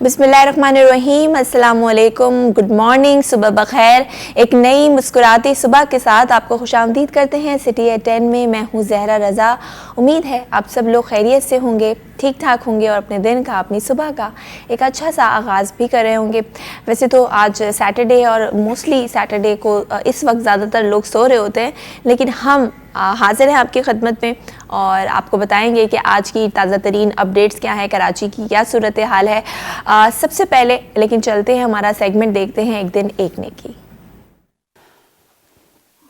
बिस्मिल्लाहिर्रहमानिर्रहीम, अस्सलामुअलैकुम, good morning, सुबह बखैर। एक नई मुस्कुराती सुबह के साथ आपको खुशामदीद करते हैं सिटी एट 10 में। मैं हूँ ज़हरा रज़ा। उम्मीद है आप सब लोग खैरियत से होंगे, ठीक ठाक होंगे और अपने दिन का, अपनी सुबह का एक अच्छा सा आगाज़ भी कर रहे होंगे। वैसे तो आज सैटरडे और मोस्टली सैटरडे को इस वक्त ज़्यादातर लोग सो रहे होते हैं, लेकिन हम हाजिर हैं आपकी खिदमत में और आपको बताएंगे कि आज की ताज़ा तरीन अपडेट्स क्या है, कराची की क्या सूरत हाल है। सबसे पहले लेकिन चलते हैं, हमारा सेगमेंट देखते हैं एक दिन एक नेकी।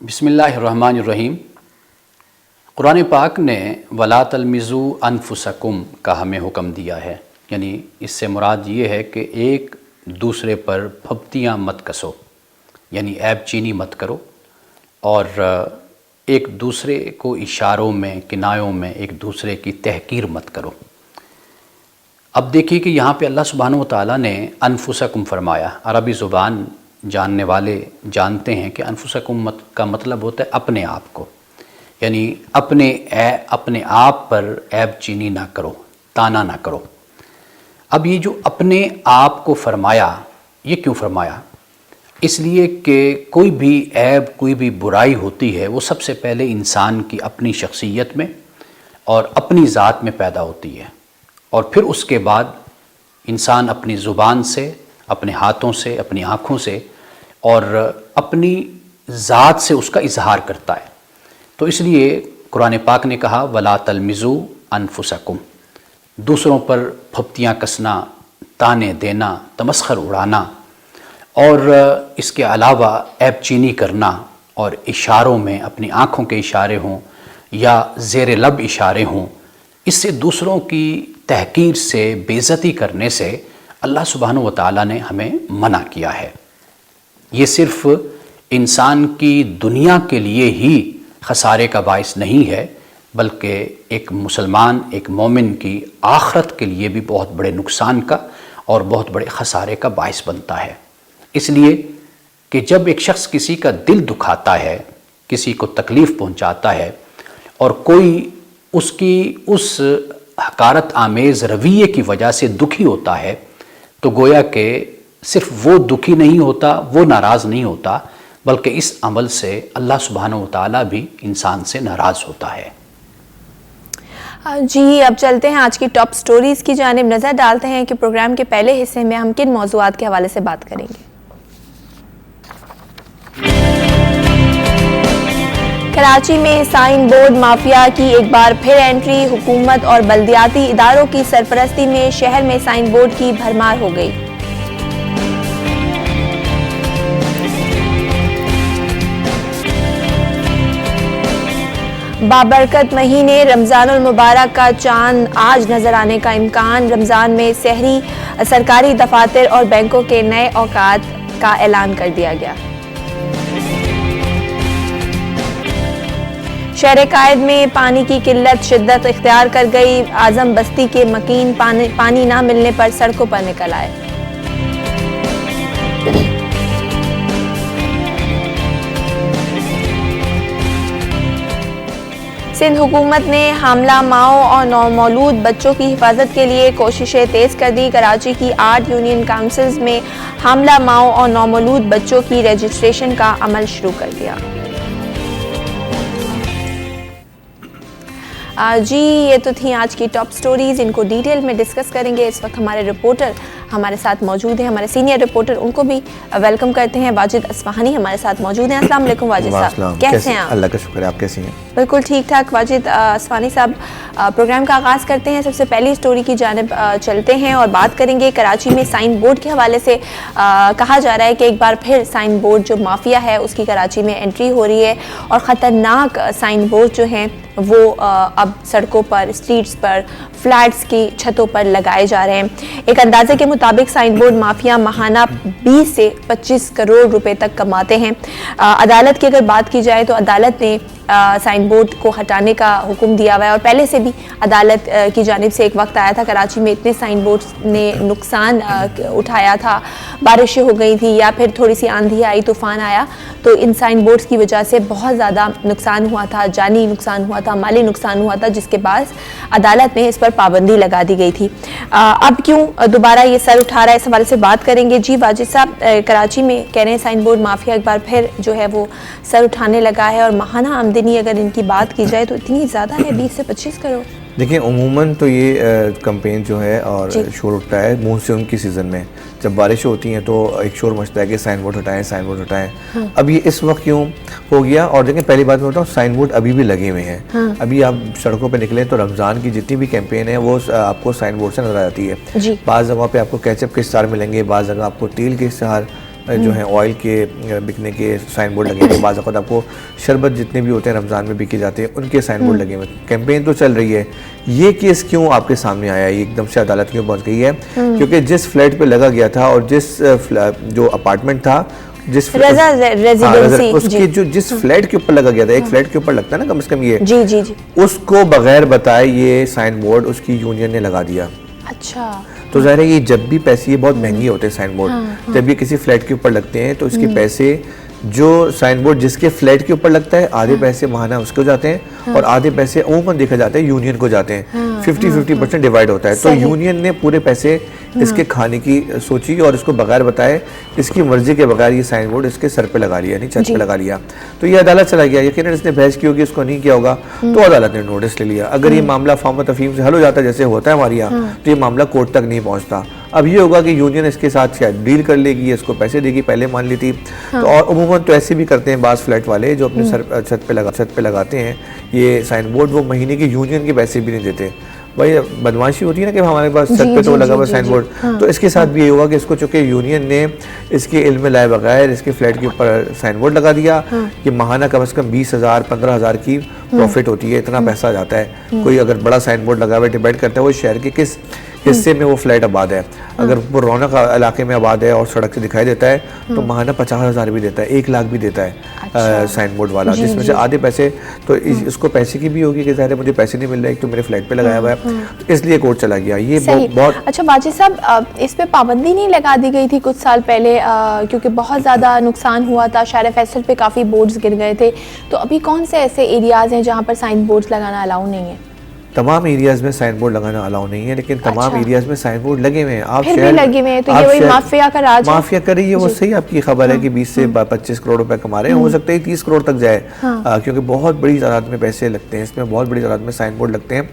बिस्मिल्लाहिर्रहमानिर्रहीम। कुरान पाक ने वला तलमिज़ू अनफुसकुम का हमें हुक्म दिया है, यानी इससे मुराद ये है कि एक दूसरे पर फब्तियाँ मत कसो, यानी ऐब चीनी मत करो और एक दूसरे को इशारों में, किनायों में एक दूसरे की तहकीर मत करो। अब देखिए कि यहाँ पे अल्लाह सुब्हानहू व तआला ने अनफुसकुम फरमाया। अरबी ज़ुबान जानने वाले जानते हैं कि अनफुसकुम का मतलब होता है अपने आप को, यानी अपने आप पर ऐब चीनी ना करो, ताना ना करो। अब ये जो अपने आप को फरमाया, ये क्यों फरमाया? इसलिए कि कोई भी ऐब, कोई भी बुराई होती है वो सबसे पहले इंसान की अपनी शख्सियत में और अपनी ज़ात में पैदा होती है, और फिर उसके बाद इंसान अपनी ज़ुबान से, अपने हाथों से, अपनी आँखों से और अपनी ज़ात से उसका इजहार करता है। तो इसलिए कुरान पाक ने कहा वला तलमिज़ू अनफुसकुम, दूसरों पर फब्तियाँ कसना, ताने देना, तमस्खर उड़ाना और इसके अलावा ऐब चीनी करना और इशारों में अपनी आँखों के इशारे हों या ज़ेर लब इशारे हों, इससे दूसरों की तहकीर से, बेइज्जती करने से अल्लाह सुब्हानहू व तआला ने हमें मना किया है। ये सिर्फ़ इंसान की दुनिया के लिए ही खसारे का बाइस नहीं है, बल्कि एक मुसलमान, एक मोमिन की आखरत के लिए भी बहुत बड़े नुकसान का और बहुत बड़े खसारे का बाइस बनता है। इसलिए कि जब एक शख्स किसी का दिल दुखाता है, किसी को तकलीफ़ पहुंचाता है और कोई उसकी उस हकारत आमेज़ रवैये की वजह से दुखी होता है, तो गोया कि सिर्फ वो दुखी नहीं होता, वो नाराज़ नहीं होता, बल्कि इस अमल से अल्लाह सुब्हानहू व तआला भी इंसान से नाराज़ होता है। जी, अब चलते हैं आज की टॉप स्टोरीज़ की जानिब नज़र डालते हैं कि प्रोग्राम के पहले हिस्से में हम किन मौज़ूआत के हवाले से बात करेंगे। कराची में साइन बोर्ड माफिया की एक बार फिर एंट्री। हुकूमत और बल्दियाती इदारों की सरपरस्ती में शहर में साइन बोर्ड की भरमार हो गई। बाबरकत महीने रमज़ानुल मुबारक का चांद आज नजर आने का इम्कान। रमज़ान में सहरी सरकारी दफातर और बैंकों के नए औकात का ऐलान कर दिया गया। शहर कायद में पानी की किल्लत शिद्दत इख्तियार कर गई। आजम बस्ती के मकीन पानी ना मिलने पर सड़कों पर निकल आए। सिंध हुकूमत ने हामला माओ और नौमौलूद बच्चों की हिफाजत के लिए कोशिशें तेज कर दी। कराची की 8 यूनियन काउंसिल्स में हामला माओ और नौमौलूद बच्चों की रजिस्ट्रेशन का अमल शुरू कर दिया। जी, ये तो थी आज की टॉप स्टोरीज़, इनको डिटेल में डिस्कस करेंगे। इस वक्त हमारे रिपोर्टर हमारे साथ मौजूद हैं, हमारे सीनियर रिपोर्टर, उनको भी वेलकम करते हैं। वाजिद अस्फहानी हमारे साथ मौजूद हैं। अस्सलाम वालेकुम वाजिद साहब, कैसे हैं आप? अल्लाह का शुक्र है, आप कैसी हैं? बिल्कुल ठीक ठाक। वाजिद अस्फहानी साहब, प्रोग्राम का आगाज़ करते हैं। सबसे पहली स्टोरी की जानिब चलते हैं और बात करेंगे कराची में साइन बोर्ड के हवाले से। कहा जा रहा है कि एक बार फिर साइन बोर्ड जो माफिया है उसकी कराची में एंट्री हो रही है और ख़तरनाक साइन बोर्ड जो हैं वो अब सड़कों पर, स्ट्रीट्स पर, फ्लैट्स की छतों पर लगाए जा रहे हैं। एक अंदाजे के मुताबिक साइन बोर्ड माफिया माहाना 20 से 25 करोड़ रुपए तक कमाते हैं। अदालत की अगर बात की जाए तो अदालत ने साइन बोर्ड को हटाने का हुक्म दिया हुआ है। और पहले से भी अदालत की जानिब से एक वक्त आया था, कराची में इतने साइन बोर्ड्स ने नुकसान उठाया था, बारिशें हो गई थी या फिर थोड़ी सी आंधी आई, तूफान आया, तो इन साइन बोर्ड्स की वजह से बहुत ज़्यादा नुकसान हुआ था, जानी नुकसान हुआ था, माली नुकसान हुआ था, जिसके बाद अदालत में इस पर पाबंदी लगा दी गई थी। अब क्यों दोबारा ये सर उठा रहा है, इस हवाले से बात करेंगे। जी वाजिद साहब, कराची में कह रहे हैं साइन बोर्ड माफिया एक बार फिर जो है वो सर उठाने लगा है, और माहाना आमदनी अगर इनकी बात की जाए तो इतनी ज़्यादा है, 20 से 25 करोड़। देखिए, उमूमन तो ये कैंपेन जो है और शोर उठता है मानसून की सीज़न में, जब बारिश होती हैं तो एक शोर मचता है कि साइन बोर्ड हटाएं, साइन बोर्ड हटाएं। हाँ। अब ये इस वक्त क्यों हो गया? और देखिए, पहली बात मैं बताऊँ, साइन बोर्ड अभी भी लगे हुए हैं। हाँ। अभी आप सड़कों पे निकलें तो रमज़ान की जितनी भी कैंपेन है वो आपको साइन बोर्ड से नजर आती है। बाज़ जगह पे आपको केचप के इस्तार मिलेंगे, बाज़ जगह आपको तेल के इस्तार जो है ऑयल के बिकने के साइन बोर्ड लगे हैं, बाज़ वक़्त आपको शरबत जितने भी होते हैं रमज़ान में बिके जाते हैं उनके साइन बोर्ड लगे हुए। कैंपेन तो चल रही है। ये केस क्यों आपके सामने आया, ये एकदम से अदालत क्यों पहुंच गई है? क्योंकि जिस फ्लैट पे लगा गया था और जिस जो अपार्टमेंट था, जिस रेजिडेंसी, उसके जो जिस फ्लैट के ऊपर लगा गया था, एक फ्लैट के ऊपर लगता है ना कम से कम, ये जी जी जी, उसको बगैर बताए ये साइन बोर्ड उसकी यूनियन ने लगा दिया। अच्छा, तो ज़ाहिर है ये जब भी पैसे, ये बहुत महंगे होते हैं साइन बोर्ड, जब ये किसी फ्लैट के ऊपर लगते हैं तो इसके पैसे, जो साइन बोर्ड जिसके फ्लैट के ऊपर लगता है, आधे पैसे माहाना उसको जाते हैं और आधे पैसे अमूमन देखा जाता है यूनियन को जाते हैं। 50-50% डिवाइड होता है। तो यूनियन ने पूरे पैसे इसके खाने की सोची और इसको बगैर बताए, इसकी मर्जी के बगैर ये साइन बोर्ड इसके सर पे लगा लिया, नहीं छत पे लगा लिया। तो ये अदालत चला गया। यकीनन इसने बहस की होगी, इसको नहीं किया होगा, तो अदालत ने नोटिस ले लिया। अगर ये मामला फार्म तफहीम से हल हो जाता जैसे होता है हमारे यहाँ, तो ये मामला कोर्ट तक नहीं पहुँचता। अब ये होगा कि यूनियन इसके साथ शायद डील कर लेगी, इसको पैसे देगी, पहले मान ली थी। तो और अमूमन तो ऐसे भी करते हैं बाज़ फ्लैट वाले जो अपने सर छत पे लगाते हैं ये साइन बोर्ड, वो महीने के यूनियन के पैसे भी नहीं देते। भाई बदमाशी होती है ना कि हमारे पास छत पे तो लगा हुआ साइन बोर्ड। तो इसके साथ भी ये हुआ कि इसको चूंकि यूनियन ने इसके इल्म में लाए बगैर इसके फ्लैट के ऊपर साइन बोर्ड लगा दिया कि माहाना कम से कम 20,000-15,000 की प्रॉफिट होती है, इतना पैसा जाता है। कोई अगर बड़ा साइन बोर्ड लगा हुआ, डिपेंड करता है वो शहर के किस हिस्से में वो फ्लैट आबाद है। अगर वो रौनक इलाके में आबाद है और सड़क से दिखाई देता है तो माहाना 50,000 भी देता है, 1 लाख भी देता है साइन बोर्ड वाला, जिसमें से आधे पैसे तो इसको पैसे की भी होगी कि ज़ाहिर है मुझे पैसे नहीं मिल रहे, एक तो मेरे फ्लैट पे लगाया हुआ है, इसलिए कोर्ट चला गया। ये बहुत अच्छा। वाजिद साहब, इस पे पाबंदी नहीं लगा दी गई थी कुछ साल पहले, क्योंकि बहुत ज़्यादा नुकसान हुआ था, शार फैसल पे काफ़ी बोर्ड्स गिर गए थे, तो अभी कौन से ऐसे एरियाज़ हैं जहाँ पर साइन बोर्ड्स लगाना अलाउ नहीं है? तमाम एरियाज में साइन बोर्ड लगाना अलाउ नहीं है, लेकिन तमाम एरियाज में साइन बोर्ड लगे हुए हैं। आप फिर भी लगे हुए हैं, तो ये वही माफिया का राज है। माफिया कर रही है, वो सही आपकी खबर है कि 20 से 25 करोड़ रुपए कमा रहे हैं, हो सकता है 30 करोड़ तक जाए, क्योंकि बहुत बड़ी तादाद में पैसे लगते हैं इसमें, बहुत बड़ी तादाद में साइन बोर्ड लगते हैं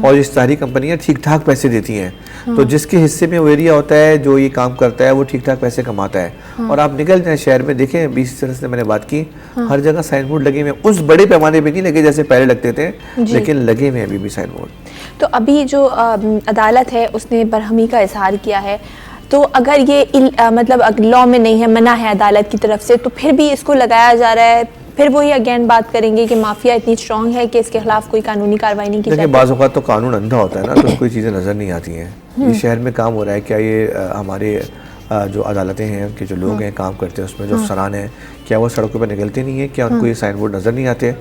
और ये सारी कंपनियां ठीक ठाक पैसे देती हैं। तो जिसके हिस्से में वो एरिया होता है जो ये काम करता है वो ठीक ठाक पैसे कमाता है। और आप निकल जाए शहर में, देखें 20 तरह से मैंने बात की, हर जगह साइन बोर्ड लगे हुए, उस बड़े पैमाने पे नहीं लगे जैसे पहले लगते थे, लेकिन लगे हुए अभी भी साइन बोर्ड। तो अभी जो अदालत है उसने बरहमी का इजहार किया है, तो अगर ये मतलब लॉ में नहीं है, मना है अदालत की तरफ से, तो फिर भी इसको लगाया जा रहा है, फिर वही अगेन बात करेंगे कि माफिया इतनी स्ट्रांग है कि इसके खिलाफ कोई कानूनी कार्रवाई नहीं की जाती। देखिए, बाज़ औक़ात तो कानून अंधा होता है ना, तो कोई चीज़ें नज़र नहीं आती हैं। ये शहर में काम हो रहा है, क्या ये हमारे जो अदालतें हैं कि जो लोग हैं काम करते हैं उसमें जो अफसरान हैं, क्या वो सड़कों पर निकलते नहीं है? क्या उनको ये साइन बोर्ड नज़र नहीं आते?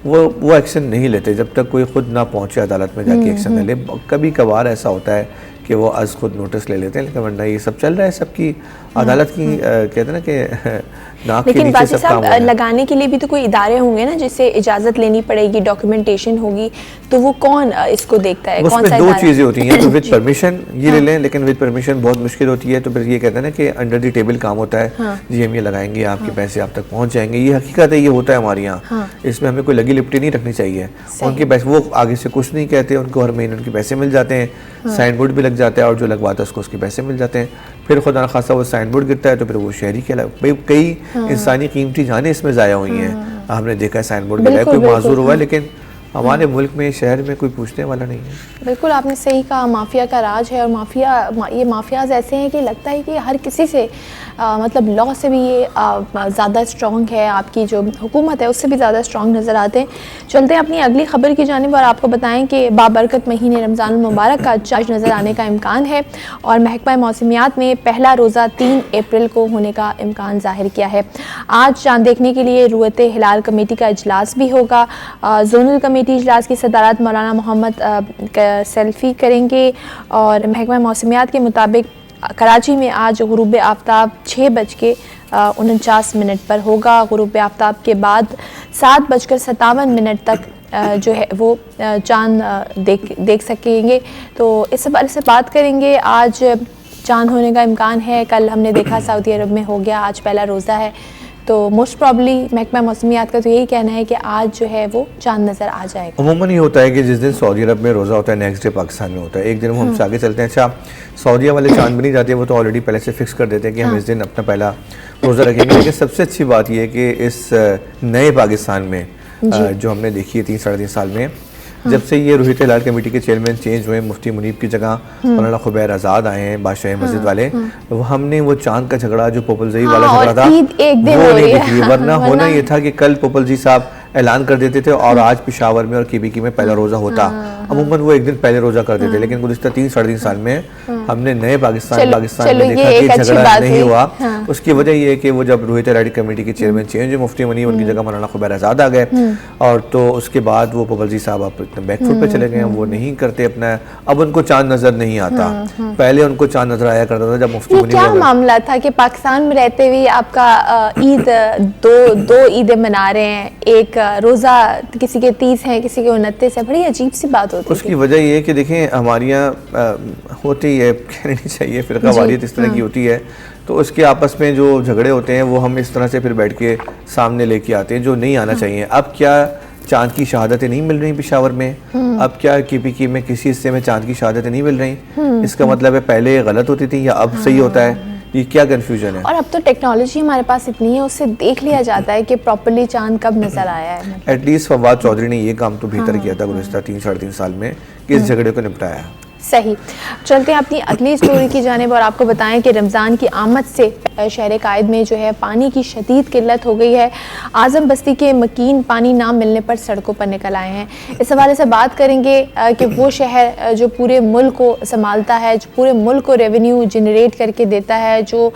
वो एक्शन नहीं लेते जब तक कोई खुद ना पहुंचे अदालत में जाके एक्शन ले ले। कभी कभार ऐसा होता है कि वो आज खुद नोटिस ले लेते हैं, लेकिन वरना ये सब चल रहा है सबकी अदालत की कहते हैं ना कि नाक के नीचे सब काम हो रहा है। लगाने के लिए भी तो कोई इदारे होंगे ना जिससे इजाज़त लेनी पड़ेगी, डॉक्यूमेंटेशन होगी, तो वो कौन इसको देखता है? कौन सा? 2 चीज़ें होती हैं, तो विद परमिशन ये ले लें, लेकिन विद परमिशन बहुत मुश्किल होती है। तो फिर ये कहते हैं ना कि अंडर द टेबल काम होता है, जी हम ये लगाएंगे, आपके पैसे आप तक पहुँच जाएंगे। ये हकीकत है, ये होता है हमारे यहाँ। इसमें हमें कोई लगी लिपटी नहीं रखनी चाहिए। उनके पैसे वो आगे से कुछ नहीं कहते, उनको हर महीने उनके पैसे मिल जाते हैं, साइन बोर्ड भी लग जाता है और जो लगवाता है उसको उसके पैसे मिल जाते हैं। फिर खुदा न खासा वो साइन बोर्ड गिरता है तो फिर वो शहरी के भाई कई इंसानी कीमती जानें इसमें ज़ाया हुई हैं। हमने देखा है साइन बोर्ड गिरा है, कोई माजूर हुआ है, लेकिन हमारे मुल्क में शहर में कोई पूछने वाला नहीं है। बिल्कुल आपने सही कहा, माफिया का राज है। और ये माफियाज ऐसे हैं कि लगता है कि हर किसी से मतलब लॉ से भी ये ज़्यादा स्ट्रॉन्ग है, आपकी जो हुकूमत है उससे भी ज़्यादा स्ट्रॉन्ग नज़र आते हैं। चलते हैं अपनी अगली खबर की जानिब और आपको बताएं कि बाबरकत महीने रमज़ान मुबारक का चार्ज नज़र आने का इम्कान है और महकमा मौसमियात ने पहला रोज़ा 3 अप्रैल को होने का इम्कान ज़ाहिर किया है। आज चाँद देखने के लिए रुयत हिलाल कमेटी का इजलास भी होगा। जोनल कमेटी इजलास की सदारत मौलाना मोहम्मद सेल्फी करेंगे और महकमा मौसमियात के मुताबिक कराची में आज गुरूब आफ्ताब 6:49 पर होगा। गुरूब आफ्ताब के बाद 7:57 तक जो है वो चाँद देख सकेंगे। तो इस बारे से बात करेंगे। आज चाँद होने का इम्कान है, कल हमने देखा सऊदी अरब में हो गया, आज पहला रोज़ा है, तो मोस्ट प्रॉब्ली महकमा मौसमियात का तो यही कहना है कि आज जो है वो चाँद नज़र आ जाएगा। अमूमन ये होता है कि जिस दिन सऊदी अरब में रोज़ा होता है नेक्स्ट डे पाकिस्तान में होता है, एक दिन वो हमसे आगे चलते हैं। अच्छा, सऊदीया वाले चाँद भी नहीं जाते, वो तो ऑलरेडी पहले से फिक्स कर देते हैं कि हम इस दिन अपना पहला रोज़ा रखेंगे। लेकिन सबसे अच्छी बात यह है कि इस नए पाकिस्तान में जो हमने देखी है 3-3.5 साल में, जब से ये रुयत हिलाल कमेटी के चेयरमैन चेंज हुए, मुफ्ती मुनीब की जगह मौलाना खुबैर आज़ाद आए हैं, बादशाह मस्जिद वाले, तो हमने वो चांद का झगड़ा जो पोपलजी वाला झगड़ा था वो नहीं देखी। वरना होना ये था कि कल पोपलजी साहब ऐलान कर देते थे और आज पेशावर में और केबीकी में पहला रोज़ा होता। अमूमन वो एक दिन पहले रोज़ा कर देते, लेकिन गुज़िश्ता 3-3.5 साल में हमने नए पाकिस्तान में देखा कि झगड़ा नहीं हुआ। उसकी वजह ये है कि वो जब रुयत हिलाल कमेटी के चेयरमैन चेंज हुए, मुफ्ती मुनीब उनकी जगह मौलाना खुबैर आज़ाद आ गए, और तो उसके बाद वो पोपलजी साहब आप बैकफुट पे चले गए, वो नहीं करते अपना, अब उनको चांद नजर नहीं आता। पहले उनको चांद नजर आया करता था जब मुफ्ती मुनीब। क्या मामला था कि पाकिस्तान में रहते हुए आपका ईद दो ईदें मना रहे हैं, एक रोज़ा किसी के 30 है, किसी के 29 है, बड़ी अजीब सी बात होती है। उसकी वजह ये है कि देखें हमारे यहाँ होती है, कहनी नहीं चाहिए, फ़िरका वारियत इस तरह की होती है, तो उसके आपस में जो झगड़े होते हैं वो हम इस तरह से फिर बैठ के सामने लेके आते हैं जो नहीं आना चाहिए। अब क्या चांद की शहादतें नहीं मिल रही पेशावर में? अब क्या केपीकी में किसी हिस्से में चांद की शहादतें नहीं मिल रही? इसका मतलब है पहले गलत होती थी या अब सही होता है? ये क्या कंफ्यूजन है? और अब तो टेक्नोलॉजी हमारे पास इतनी है, उससे देख लिया जाता है कि प्रॉपर्ली चांद कब नजर आया है। एटलीस्ट फवाद चौधरी ने ये काम तो बेहतर किया था गुज़िश्ता 3-3.5 साल में कि इस झगड़े को निपटाया। सही। चलते हैं अपनी अगली स्टोरी की जानिब और आपको बताएं कि रमज़ान की आमद से शहर कायद में जो है पानी की शदीद किल्लत हो गई है। आज़म बस्ती के मकीन पानी ना मिलने पर सड़कों पर निकल आए हैं। इस हवाले से बात करेंगे कि वो शहर जो पूरे मुल्क को संभालता है, जो पूरे मुल्क को रेवेन्यू जनरेट करके देता है, जो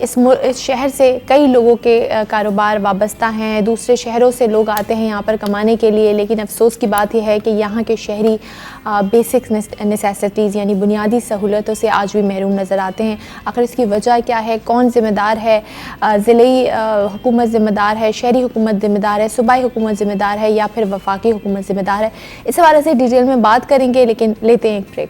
इस शहर से कई लोगों के कारोबार वाबस्ता हैं, दूसरे शहरों से लोग आते हैं यहाँ पर कमाने के लिए, लेकिन अफसोस की बात यह है कि यहाँ के शहरी बेसिक नेसेसिटीज़ यानी बुनियादी सहूलतों से आज भी महरूम नज़र आते हैं। आखिर इसकी वजह क्या है? कौन ज़िम्मेदार है? ज़िले हुकूमत ज़िम्मेदार है, शहरी हुकूमत ज़िम्मेदार है, सूबाई हुकूमत ज़िम्मेदार है, या फिर वफाकी हुकूमत ज़िम्मेदार है? इस हवाले से डिटेल में बात करेंगे, लेकिन लेते हैं एक ब्रेक।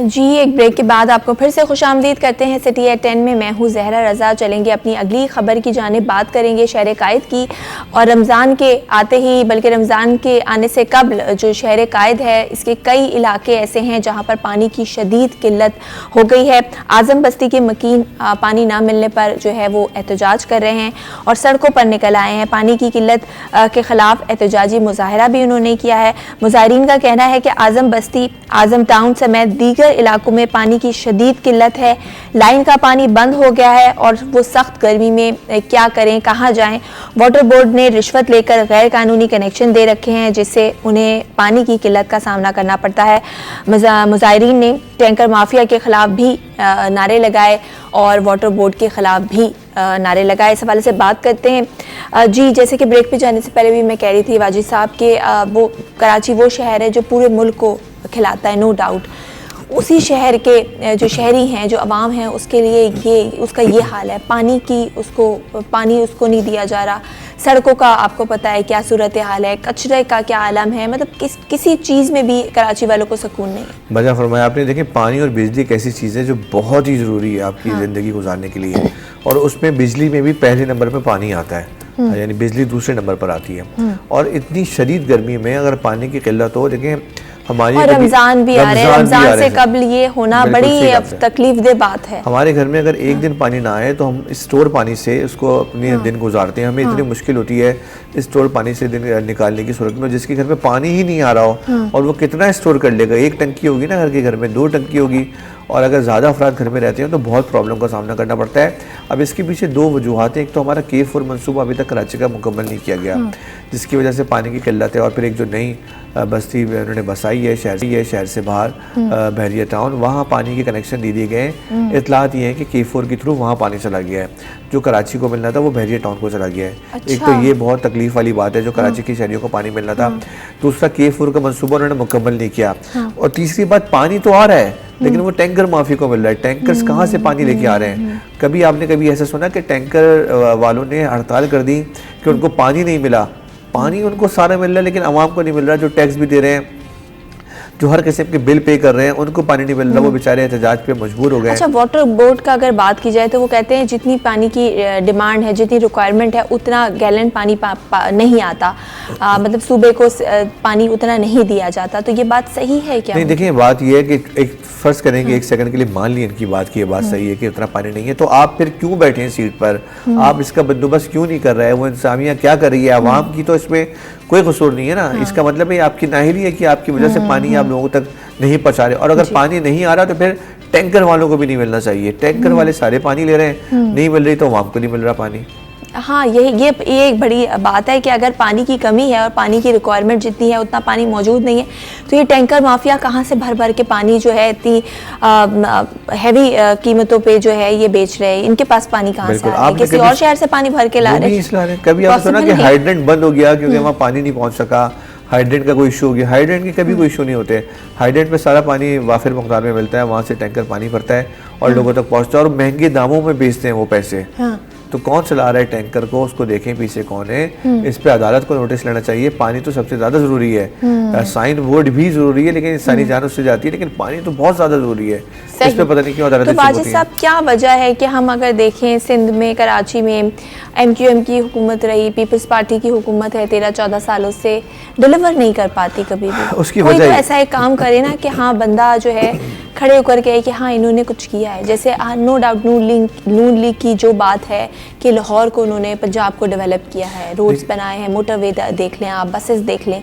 जी, एक ब्रेक के बाद आपको फिर से खुशामदीद करते हैं सिटी एट 10 में। मैं हूँ ज़हरा रज़ा। चलेंगे अपनी अगली ख़बर की जानिब, बात करेंगे शहर कायद की, और रमज़ान के आते ही, बल्कि रमज़ान के आने से कबल जो शहर कायद है इसके कई इलाके ऐसे हैं जहाँ पर पानी की शदीद किल्लत हो गई है। आज़म बस्ती के मकीन पानी ना मिलने पर जो है वो एहतजाज कर रहे हैं और सड़कों पर निकल आए हैं। पानी की किल्लत के ख़िलाफ़ एहतजाजी मुज़ाहरा भी उन्होंने किया है। मुज़ाहिरीन का कहना है कि आज़म बस्ती, आज़म टाउन समेत दीगर इलाकों में पानी की शदीद किल्लत है। लाइन का पानी बंद हो गया है और वो सख्त गर्मी में क्या करें, कहाँ जाएं। वाटर बोर्ड ने रिश्वत लेकर गैर कानूनी कनेक्शन दे रखे हैं, जिससे उन्हें पानी की किल्लत का सामना करना पड़ता है। मुज़ाहिरीन ने टैंकर माफिया के खिलाफ भी नारे लगाए और वाटर बोर्ड के खिलाफ भी नारे लगाए। इस हवाले से बात करते हैं। जी, जैसे कि ब्रेक पे जाने से पहले भी मैं कह रही थी वाजिद साहब के वो कराची वो शहर है जो पूरे मुल्क को खिलाता है, नो डाउट। उसी शहर के जो शहरी हैं, जो अवाम हैं, उसके लिए उसका ये हाल है। पानी उसको नहीं दिया जा रहा। सड़कों का आपको पता है क्या सूरत हाल है, कचरे का क्या आलम है, मतलब किसी चीज़ में भी कराची वालों को सुकून नहीं है। मजा फरमाया आपने। देखिए, पानी और बिजली एक ऐसी चीज़ है जो बहुत ही ज़रूरी है आपकी ज़िंदगी गुजारने के लिए, और उसमें बिजली में भी पहले नंबर पर पानी आता है, यानी बिजली दूसरे नंबर पर आती है। और इतनी शदीद गर्मी में अगर पानी की किल्लत हो, देखें हमारी और रमज़ान भी आ रहे हैं, रमज़ान से कबल ये होना बिल्कुल सही बड़ी बात है। तकलीफदेह बात है। हमारे घर में अगर एक दिन पानी ना आए तो हम स्टोर पानी से उसको अपने दिन गुजारते हैं। हमें इतनी मुश्किल होती है स्टोर पानी से दिन निकालने की सूरत में, जिसके घर में पानी ही नहीं आ रहा हो और वो कितना स्टोर कर लेगा। एक टंकी होगी ना घर के घर में, 2 टंकी होगी, और अगर ज़्यादा अफराद घर में रहते हैं तो बहुत प्रॉब्लम का सामना करना पड़ता है। अब इसके पीछे 2 वजूहत हैं। एक तो हमारा K4 मंसूबा अभी तक कराची का मुकम्मल नहीं किया गया, जिसकी वजह से पानी की किल्लत है। और फिर एक जो नई बस्ती उन्होंने बसाई है शहर से बाहर, बहरिया टाउन, वहाँ पानी के कनेक्शन दे दिए गए हैं। इतलात ये है कि K4 के थ्रू वहाँ पानी चला गया है, जो कराची को मिलना था वो बहरिया टाउन को चला गया है। अच्छा। एक तो ये बहुत तकलीफ वाली बात है, जो कराची के शहरियों को पानी मिलना था। दूसरा K4 का मंसूबा उन्होंने मुकम्मल नहीं किया। और तीसरी बात, पानी तो आ रहा है लेकिन वो टैंकर माफी को मिल रहा है। टैंकर्स कहाँ से पानी लेके आ रहे हैं? कभी आपने कभी ऐसा सुना कि टैंकर वालों ने हड़ताल कर दी कि उनको पानी नहीं मिला? पानी उनको सारा मिल रहा है लेकिन आवाम को नहीं मिल रहा, जो टैक्स भी दे रहे हैं, जो हर किस्म के बिल पे कर रहे हैं, उनको पानी नहीं मिल रहा। वो बेचारे एहतजाज पे मजबूर हो गए। अच्छा, वाटर बोर्ड का अगर बात की जाए तो वो कहते हैं जितनी पानी की डिमांड है, जितनी रिक्वायरमेंट है, उतना गैलन पानी नहीं आता। मतलब सूबे को पानी उतना नहीं दिया जाता। तो ये बात सही है क्या? नहीं, देखिए बात ये है कि एक फर्ज करेंगे, एक सेकंड के लिए मान ली इनकी बात की ये बात सही है कि उतना पानी नहीं है, तो आप फिर क्यों बैठे हैं सीट पर? आप इसका बंदोबस्त क्यों नहीं कर रहे हैं? वो इंसानियत क्या कर रही है? आवाम की तो इसमें कोई कसूर नहीं है ना। इसका मतलब है आपकी नाहिली है कि आपकी वजह से पानी आप लोगों तक नहीं पहुंचा रहे। और अगर पानी नहीं आ रहा तो फिर टैंकर वालों को भी नहीं मिलना चाहिए। टैंकर वाले सारे पानी ले रहे हैं, नहीं मिल रही तो आवाम को नहीं मिल रहा पानी। हाँ, ये एक बड़ी बात है कि अगर पानी की कमी है और पानी की रिक्वायरमेंट जितनी है उतना पानी मौजूद नहीं है, तो ये टैंकर माफिया कहाँ से भर भर के पानी जो है इतनी हैवी कीमतों पे जो है ये बेच रहे हैं? इनके पास पानी कहाँ से आ रहा है? किसी और शहर से पानी भर के ला रहे हैं? कभी आपने सुना कि हाइड्रेंट बंद हो गया क्योंकि वहाँ पानी नहीं पहुँच सका? हाइड्रेंट का कोई इशू हो गया? हाइड्रेंट के कभी कोई इशू नहीं होते। हाइड्रेंट पे सारा पानी वाफिर मकदार में मिलता है, वहाँ से टैंकर पानी भरता है और लोगों तक पहुँचता है और महंगे दामों में बेचते हैं वो पैसे। तो कौन चला रहा है टैंकर को, उसको देखें पीछे कौन है। इस पे अदालत को नोटिस लेना चाहिए। पानी तो सबसे ज्यादा जरूरी है, साइन बोर्ड भी जरूरी है, लेकिन इंसानी जान उससे जाती है, लेकिन पानी तो बहुत ज्यादा जरूरी है। इस पे पता नहीं क्यों अदालत। तो बाजिद साहब, क्या वजह है कि हम अगर देखें सिंध में, कराची में MQM की हुकूमत रही, पीपल्स पार्टी की हुकूमत है 13-14 सालों से, डिलीवर नहीं कर पाती कभी भी? उसकी कोई वजह तो ऐसा एक काम करे ना कि हाँ बंदा जो है खड़े होकर के कि हाँ इन्होंने कुछ किया है। जैसे नो डाउट नून लीग की जो बात है कि लाहौर को उन्होंने पंजाब को डेवलप किया है, रोड्स बनाए हैं, मोटरवे देख लें आप, बसेस देख लें,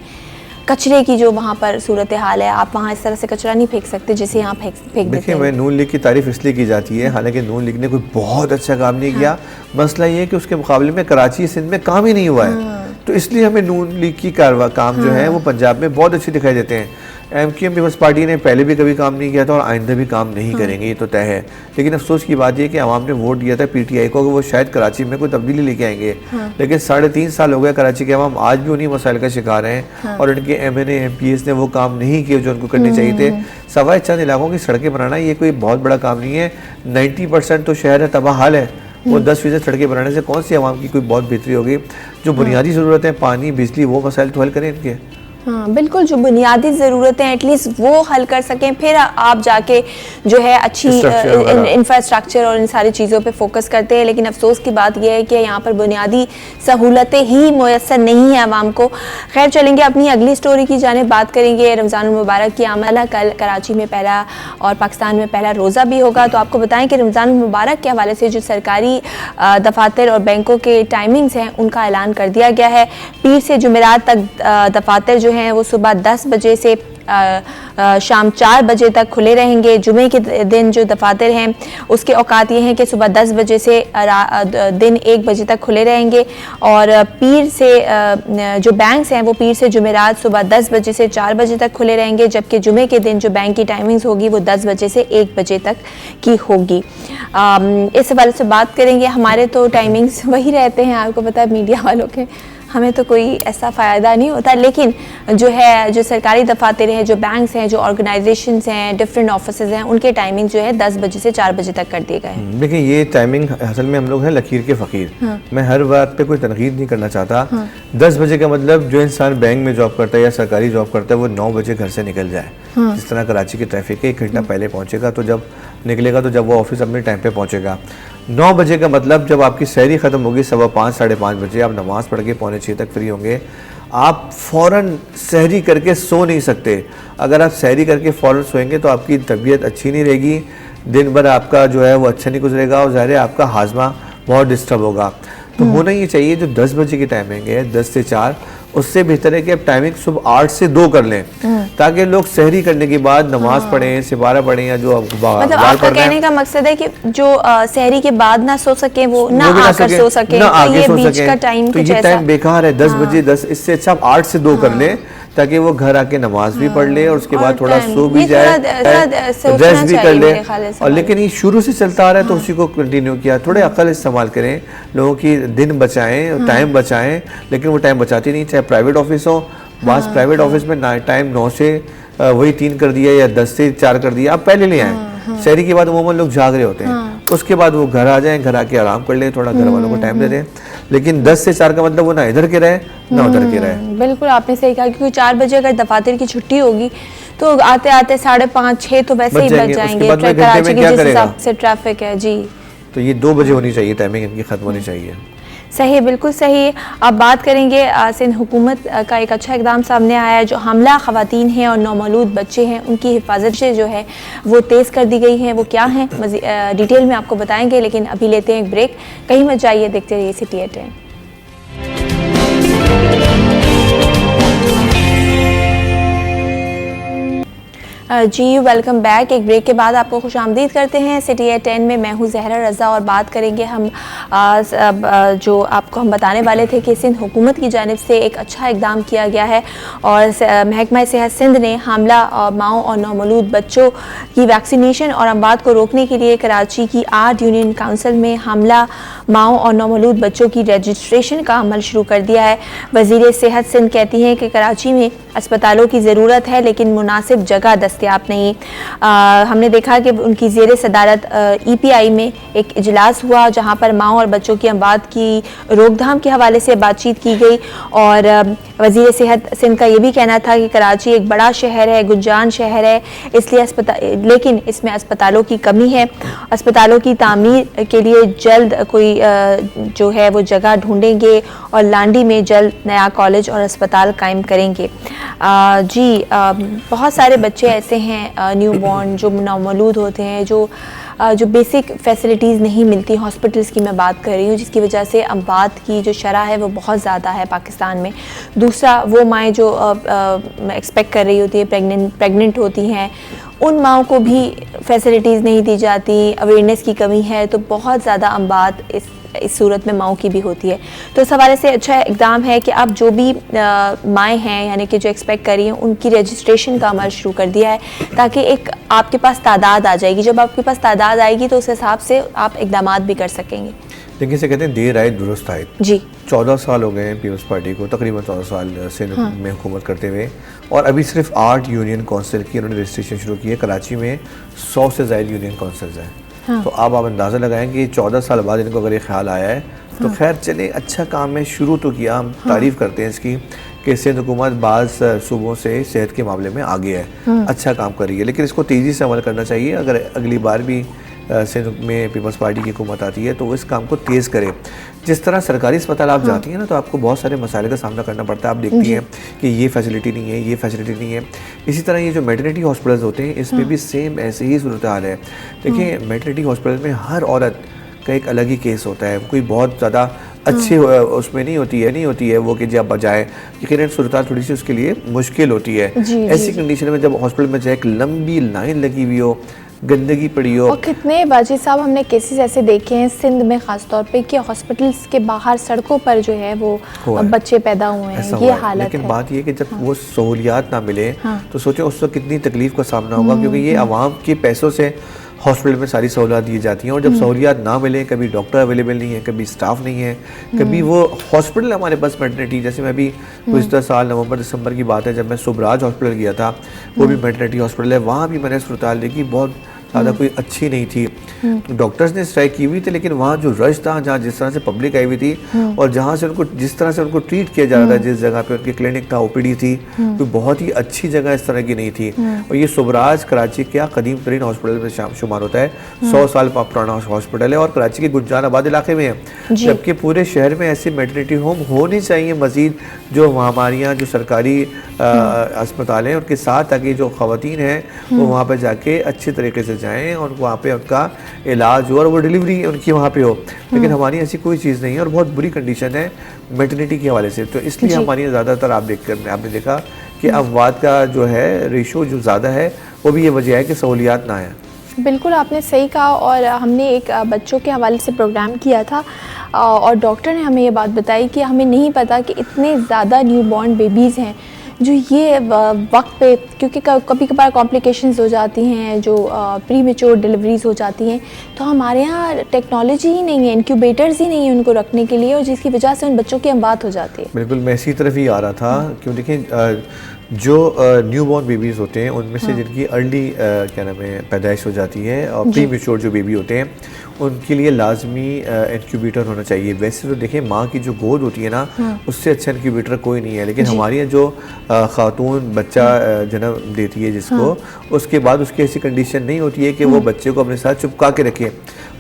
कचरे की जो वहाँ पर सूरत हाल है, आप वहाँ इस तरह से कचरा नहीं फेंक सकते जिसे यहाँ फेंक देते हैं। देखिए, मैं नून लीग की तारीफ इसलिए की जाती है, हालांकि नून लीग ने कोई बहुत अच्छा काम नहीं किया। मसला ये है कि उसके मुकाबले में कराची सिंध में काम ही नहीं हुआ है, तो इसलिए हमें नून लीग की काम जो है वो पंजाब में बहुत अच्छे दिखाई देते हैं। MQM पीपल्स पार्टी ने पहले भी कभी काम नहीं किया था और आइंदा भी काम नहीं करेंगे, ये तो तय है। लेकिन अफसोस की बात यह कि आवाम ने वोट दिया था PTI को कि वो शायद कराची में कोई तब्दीली लेके आएंगे, लेकिन 3.5 साल हो गए, कराची के आवाम आज भी उन्हीं मसाइल का शिकार हैं और इनके MNA MPs ने वो काम नहीं किए जो उनको करने चाहिए थे। सवाए चंद इलाकों की सड़कें बनाना ये कोई बहुत बड़ा काम नहीं है। 90% तो शहर है तबाह हाल है, वो 10% सड़कें बनाने से कौन सी आवाम की कोई बहुत बेहतरी होगी? जो बुनियादी ज़रूरत है, पानी, बिजली, वो मसाइल तो हल करें इनके। हाँ बिल्कुल, जो बुनियादी ज़रूरतें हैं एटलीस्ट वो हल कर सकें, फिर आप जाके जो है अच्छी इंफ्रास्ट्रक्चर और इन सारी चीज़ों पे फोकस करते हैं। लेकिन अफसोस की बात यह है कि यहाँ पर बुनियादी सहूलतें ही मुयस्सर नहीं है आवाम को। खैर, चलेंगे अपनी अगली स्टोरी की जाने बात करेंगे। रमज़ान मुबारक की आमला कल कराची में पहला और पाकिस्तान में पहला रोज़ा भी होगा। तो आपको बताएं कि रमज़ान मुबारक के हवाले से जो सरकारी दफातर और बैंकों के टाइमिंग्स हैं उनका ऐलान कर दिया गया है। पीर से जुमेरात तक दफातर जो हैं वो सुबह 10 बजे से शाम 4 बजे तक खुले रहेंगे। जुमे के दिन जो दफातर हैं उसके औकात ये हैं कि सुबह 10 बजे से दिन 1 बजे तक खुले रहेंगे और पीर से जो बैंक्स हैं वो पीर से जुमेरात सुबह 10 बजे से 4 बजे तक खुले रहेंगे, जबकि जुमे के दिन जो बैंक की टाइमिंग्स होगी वो 10 बजे से 1 बजे तक की होगी। इस हवाले से बात करेंगे। हमारे तो टाइमिंग्स वही रहते हैं, आपको पता है मीडिया वालों के, हमें तो कोई ऐसा फ़ायदा नहीं होता, लेकिन जो है जो सरकारी दफातर हैं, जो बैंक्स हैं, जो ऑर्गेनाइजेशंस हैं, डिफरेंट ऑफिसेज हैं, उनके टाइमिंग जो है 10 बजे से 4 बजे तक कर दिए गए हैं। देखिए, ये टाइमिंग असल में हम लोग हैं लकीर के फ़कीर। मैं हर बात पे कोई तनकीद नहीं करना चाहता। 10 बजे का मतलब जो इंसान बैंक में जॉब करता है या सरकारी जॉब करता है वो 9 बजे घर से निकल जाए। जिस तरह कराची की ट्रैफिक है, 1 घंटा पहले पहुँचेगा तो जब निकलेगा तो जब वो ऑफिस अपने टाइम पे पहुँचेगा। 9 बजे का मतलब जब आपकी सहरी ख़त्म होगी 5:15 साढ़े 5 बजे, आप नमाज़ पढ़ के 5:45 तक फ्री होंगे आप फ़ौरन सहरी करके सो नहीं सकते। अगर आप सहरी करके फ़ौरन सोएंगे तो आपकी तबीयत अच्छी नहीं रहेगी, दिन भर आपका जो है वो अच्छा नहीं गुजरेगा और ज़ाहिर है आपका हाजमा बहुत डिस्टर्ब होगा। तो होना ये चाहिए जो 10 बजे की टाइमिंग है 10 से 4, उससे बेहतर है कि आप टाइमिंग सुबह 8 से 2 कर लें, ताकि लोग सहरी करने के बाद नमाज पढ़ें, सिपारा पढ़ें या जो मतलब आपका कहने का मकसद है कि जो सहरी के बाद ना सो सके वो ना आकर सो सके, ना तो आगे ये सो बीच सके, का टाइम तो कुछ ये ऐसा। टाइम बेकार है 10 बजे 10, इससे अच्छा आप 8 से 2 कर लें ताकि वो घर आके नमाज भी पढ़ ले और उसके बाद थोड़ा सो भी जाए, रेस्ट भी कर ले। और लेकिन ये शुरू से चलता आ रहा है तो उसी को कंटिन्यू किया। थोड़े अकल इस्तेमाल करें, लोगों की दिन बचाएं, टाइम बचाएं, लेकिन वो टाइम बचाती नहीं। चाहे प्राइवेट ऑफिस हो, बस प्राइवेट ऑफिस में टाइम 9 से वही 3 कर दिया या 10 से 4 कर दिया, आप पहले ले आए। शहरी के बाद उमूमन लोग जाग रहे होते हैं, उसके बाद वो घर आ जाएं, घर आके आराम कर लें, थोड़ा घर वालों को टाइम दे दें। लेकिन 10 से 4 का मतलब वो ना इधर के रहे ना उधर के रहे। बिल्कुल आपने सही कहा, क्योंकि 4 बजे अगर दफातर की छुट्टी होगी तो आते आते 5:30 6 तो वैसे ही बच जाएंगे। कराची की जिस हिसाब से ट्रैफिक है जी, तो ये 2 बजे होनी चाहिए, टाइमिंग इनकी खत्म होनी चाहिए। सही, बिल्कुल सही। अब बात करेंगे सिंध हुकूमत का एक अच्छा इकदाम सामने आया है। जो हमला ख़वातीन हैं और नौमौलूद बच्चे हैं उनकी हिफाजत से जो है वो तेज़ कर दी गई है। वो क्या हैं डिटेल में आपको बताएंगे, लेकिन अभी लेते हैं एक ब्रेक। कहीं मत जाइए, देखते रहिए city at 10। Ji welcome back. एक ब्रेक के बाद आपको खुशामदीद करते हैं सिटी एट 10 में। मैं हूँ ज़हरा रज़ा और बात करेंगे हम जो आपको हम बताने वाले थे कि सिंध हुकूमत की जानिब से एक अच्छा इकदाम किया गया है और महकमा सेहत सिंध ने हामला माओ और नौमौलूद बच्चों की वैक्सीनेशन और अमवात को रोकने के लिए कराची की 8 यूनियन काउंसिल में हामला माओ और नौमौलूद बच्चों की रजिस्ट्रेशन का अमल शुरू कर दिया है। वज़ीर सेहत सिंध कहती हैं कि कराची में अस्पतालों की ज़रूरत है लेकिन मुनासिब जगह दस्तयाब नहीं। हमने देखा कि उनकी ज़ेर सदारत EPI में एक इजलास हुआ जहां पर माओ और बच्चों की अमवात की रोकथाम के हवाले से बातचीत की गई और वज़ीर सेहत सिंध का ये भी कहना था कि कराची एक बड़ा शहर है, गुंजान शहर है, इसलिए लेकिन इसमें अस्पतालों की कमी है। अस्पतालों की तामीर के लिए जल्द कोई जो है वो जगह ढूंढेंगे और लांडी में जल्द नया कॉलेज और अस्पताल कायम करेंगे। बहुत सारे बच्चे ऐसे हैं न्यू बॉर्न जो नौमौलूद होते हैं, जो बेसिक फैसिलिटीज़ नहीं मिलती, हॉस्पिटल्स की मैं बात कर रही हूँ, जिसकी वजह से अमवात की जो शरह है वो बहुत ज़्यादा है पाकिस्तान में। दूसरा, वो माएँ जो एक्सपेक्ट कर रही होती है, प्रेग्नेंट होती हैं, उन माओं को भी फैसिलिटीज़ नहीं दी जाती, अवेयरनेस की कमी है, तो बहुत ज़्यादा अमवात इस सूरत में माओं की भी होती है। तो इस हवाले से अच्छा इकदाम है कि अब जो भी माएँ हैं यानी कि जो एक्सपेक्ट कर रही हैं उनकी रजिस्ट्रेशन का अमल शुरू कर दिया है ताकि एक आपके पास तादाद आ जाएगी। जब आपके पास तादाद आएगी तो उस हिसाब से आप इकदामात भी कर सकेंगे। देखिए, इसे कहते हैं देर आए दुरुस्त आए जी। 14 साल हो गए हैं पीपल्स पार्टी को, तकरीबन 14 साल से में हुकूमत करते हुए, और अभी सिर्फ 8 यूनियन काउंसिल की उन्होंने रजिस्ट्रेशन शुरू की है। कराची में 100 से ज़ायद यूनियन काउंसिल्स हैं। तो अब आप अंदाज़ा लगाएं कि 14 साल बाद इनको अगर ये ख्याल आया है तो खैर चले, अच्छा काम है, शुरू तो किया, हम तारीफ़ करते हैं इसकी कि सिंध हुकूमत बाज़ सूबों से सेहत के मामले में आगे है, अच्छा काम कर रही है, लेकिन इसको तेज़ी से अमल करना चाहिए। अगर अगली बार भी सिंध में पीपल्स पार्टी की हुकूमत आती है तो वो इस काम को तेज़ करे। जिस तरह सरकारी अस्पताल आप जाती हैं ना तो आपको बहुत सारे मसाले का सामना करना पड़ता है। आप देखती हैं कि ये फैसिलिटी नहीं है, ये फैसिलिटी नहीं है। इसी तरह ये जो मैटरनिटी हॉस्पिटल्स होते हैं इसमें भी सेम ऐसे ही सूरत हाल है। देखिए, मैटरनिटी हॉस्पिटल में हर औरत का एक अलग ही केस होता है, कोई बहुत ज़्यादा अच्छी उसमें नहीं होती है वो कि जब बजाए यकीनन सूरत थोड़ी सी उसके लिए मुश्किल होती है। ऐसी कंडीशन में जब हॉस्पिटल में जाए एक लंबी लाइन लगी हुई हो, गंदगी पड़ी हो, और कितने बाजी साहब हमने केसेस ऐसे देखे हैं सिंध में ख़ास तौर पे कि हॉस्पिटल्स के बाहर सड़कों पर जो है वो बच्चे पैदा हुए हैं, ये हालत लेकिन है। बात ये कि जब वो सहूलियात ना मिले तो सोचो उस वक्त कितनी तकलीफ का सामना होगा, क्योंकि ये आवाम के पैसों से हॉस्पिटल में सारी सहूलियात दी जाती हैं और जब सहूलियात ना मिले, कभी डॉक्टर अवेलेबल नहीं है, कभी स्टाफ नहीं है, कभी वो हॉस्पिटल हमारे पास मैटरनिटी, जैसे मैं भी गुज़िश्ता साल नवंबर दिसंबर की बात है जब मैं सुबराज हॉस्पिटल गया था, वो भी मैटरनिटी हॉस्पिटल है, वहाँ भी मैंने अस्पताल देखी, बहुत ज़्यादा कोई अच्छी नहीं थी। डॉक्टर्स ने स्ट्राइक की हुई थी, लेकिन वहाँ जो रश था, जहाँ जिस तरह से पब्लिक आई हुई थी और जहाँ से उनको जिस तरह से उनको ट्रीट किया जा रहा था, जिस जगह पे उनकी क्लिनिक था, ओपीडी थी, तो बहुत ही अच्छी जगह इस तरह की नहीं थी। और ये सुबराज कराची का कदीम तरीन हॉस्पिटल में शुमार होता है, 100 साल पुराना हॉस्पिटल है और कराची के गुलजानाबाद इलाके में है। जबकि पूरे शहर में ऐसे मैटरनिटी होम होने चाहिए मजीद, जो हमारे यहाँ जो सरकारी अस्पताल हैं उनके साथ, ताकि जो ख़वातीन हैं वो वहाँ पर जाके अच्छे तरीके से जाएँ और वहाँ पे उनका इलाज हो और वो डिलीवरी उनकी वहाँ पे हो। लेकिन हमारी ऐसी कोई चीज़ नहीं है और बहुत बुरी कंडीशन है मैटरनिटी के हवाले से। तो इसलिए हमारी ज़्यादातर आपने देखा कि अमवात का जो है रेशो जो ज़्यादा है, वो भी ये वजह है कि सहूलियात ना है। बिल्कुल आपने सही कहा। और हमने एक बच्चों के हवाले से प्रोग्राम किया था और डॉक्टर ने हमें ये बात बताई कि हमें नहीं पता कि इतने ज़्यादा न्यूबॉर्न बेबीज़ हैं जो ये वक्त पे, क्योंकि कभी कभार कॉम्प्लिकेशंस हो जाती हैं, जो प्री मेच्योर डिलीवरीज हो जाती हैं, तो हमारे यहाँ टेक्नोलॉजी ही नहीं है, इंक्यूबेटर्स ही नहीं है उनको रखने के लिए, और जिसकी वजह से उन बच्चों की अमवात हो जाती है। बिल्कुल, मैं इसी तरफ ही आ रहा था। क्यों देखिए, जो न्यूबॉर्न बेबीज़ होते हैं उनमें से जिनकी अर्ली क्या नाम है पैदाइश हो जाती है और प्री मेच्योर जो बेबी होते हैं उनके लिए लाजमी इंक्यूबेटर होना चाहिए। वैसे तो देखें, माँ की जो गोद होती है ना, उससे अच्छा इंक्यूबेटर कोई नहीं है। लेकिन हमारे यहाँ जो खातून बच्चा जन्म देती है जिसको, उसके बाद उसकी ऐसी कंडीशन नहीं होती है कि वो बच्चे को अपने साथ चिपका के रखे।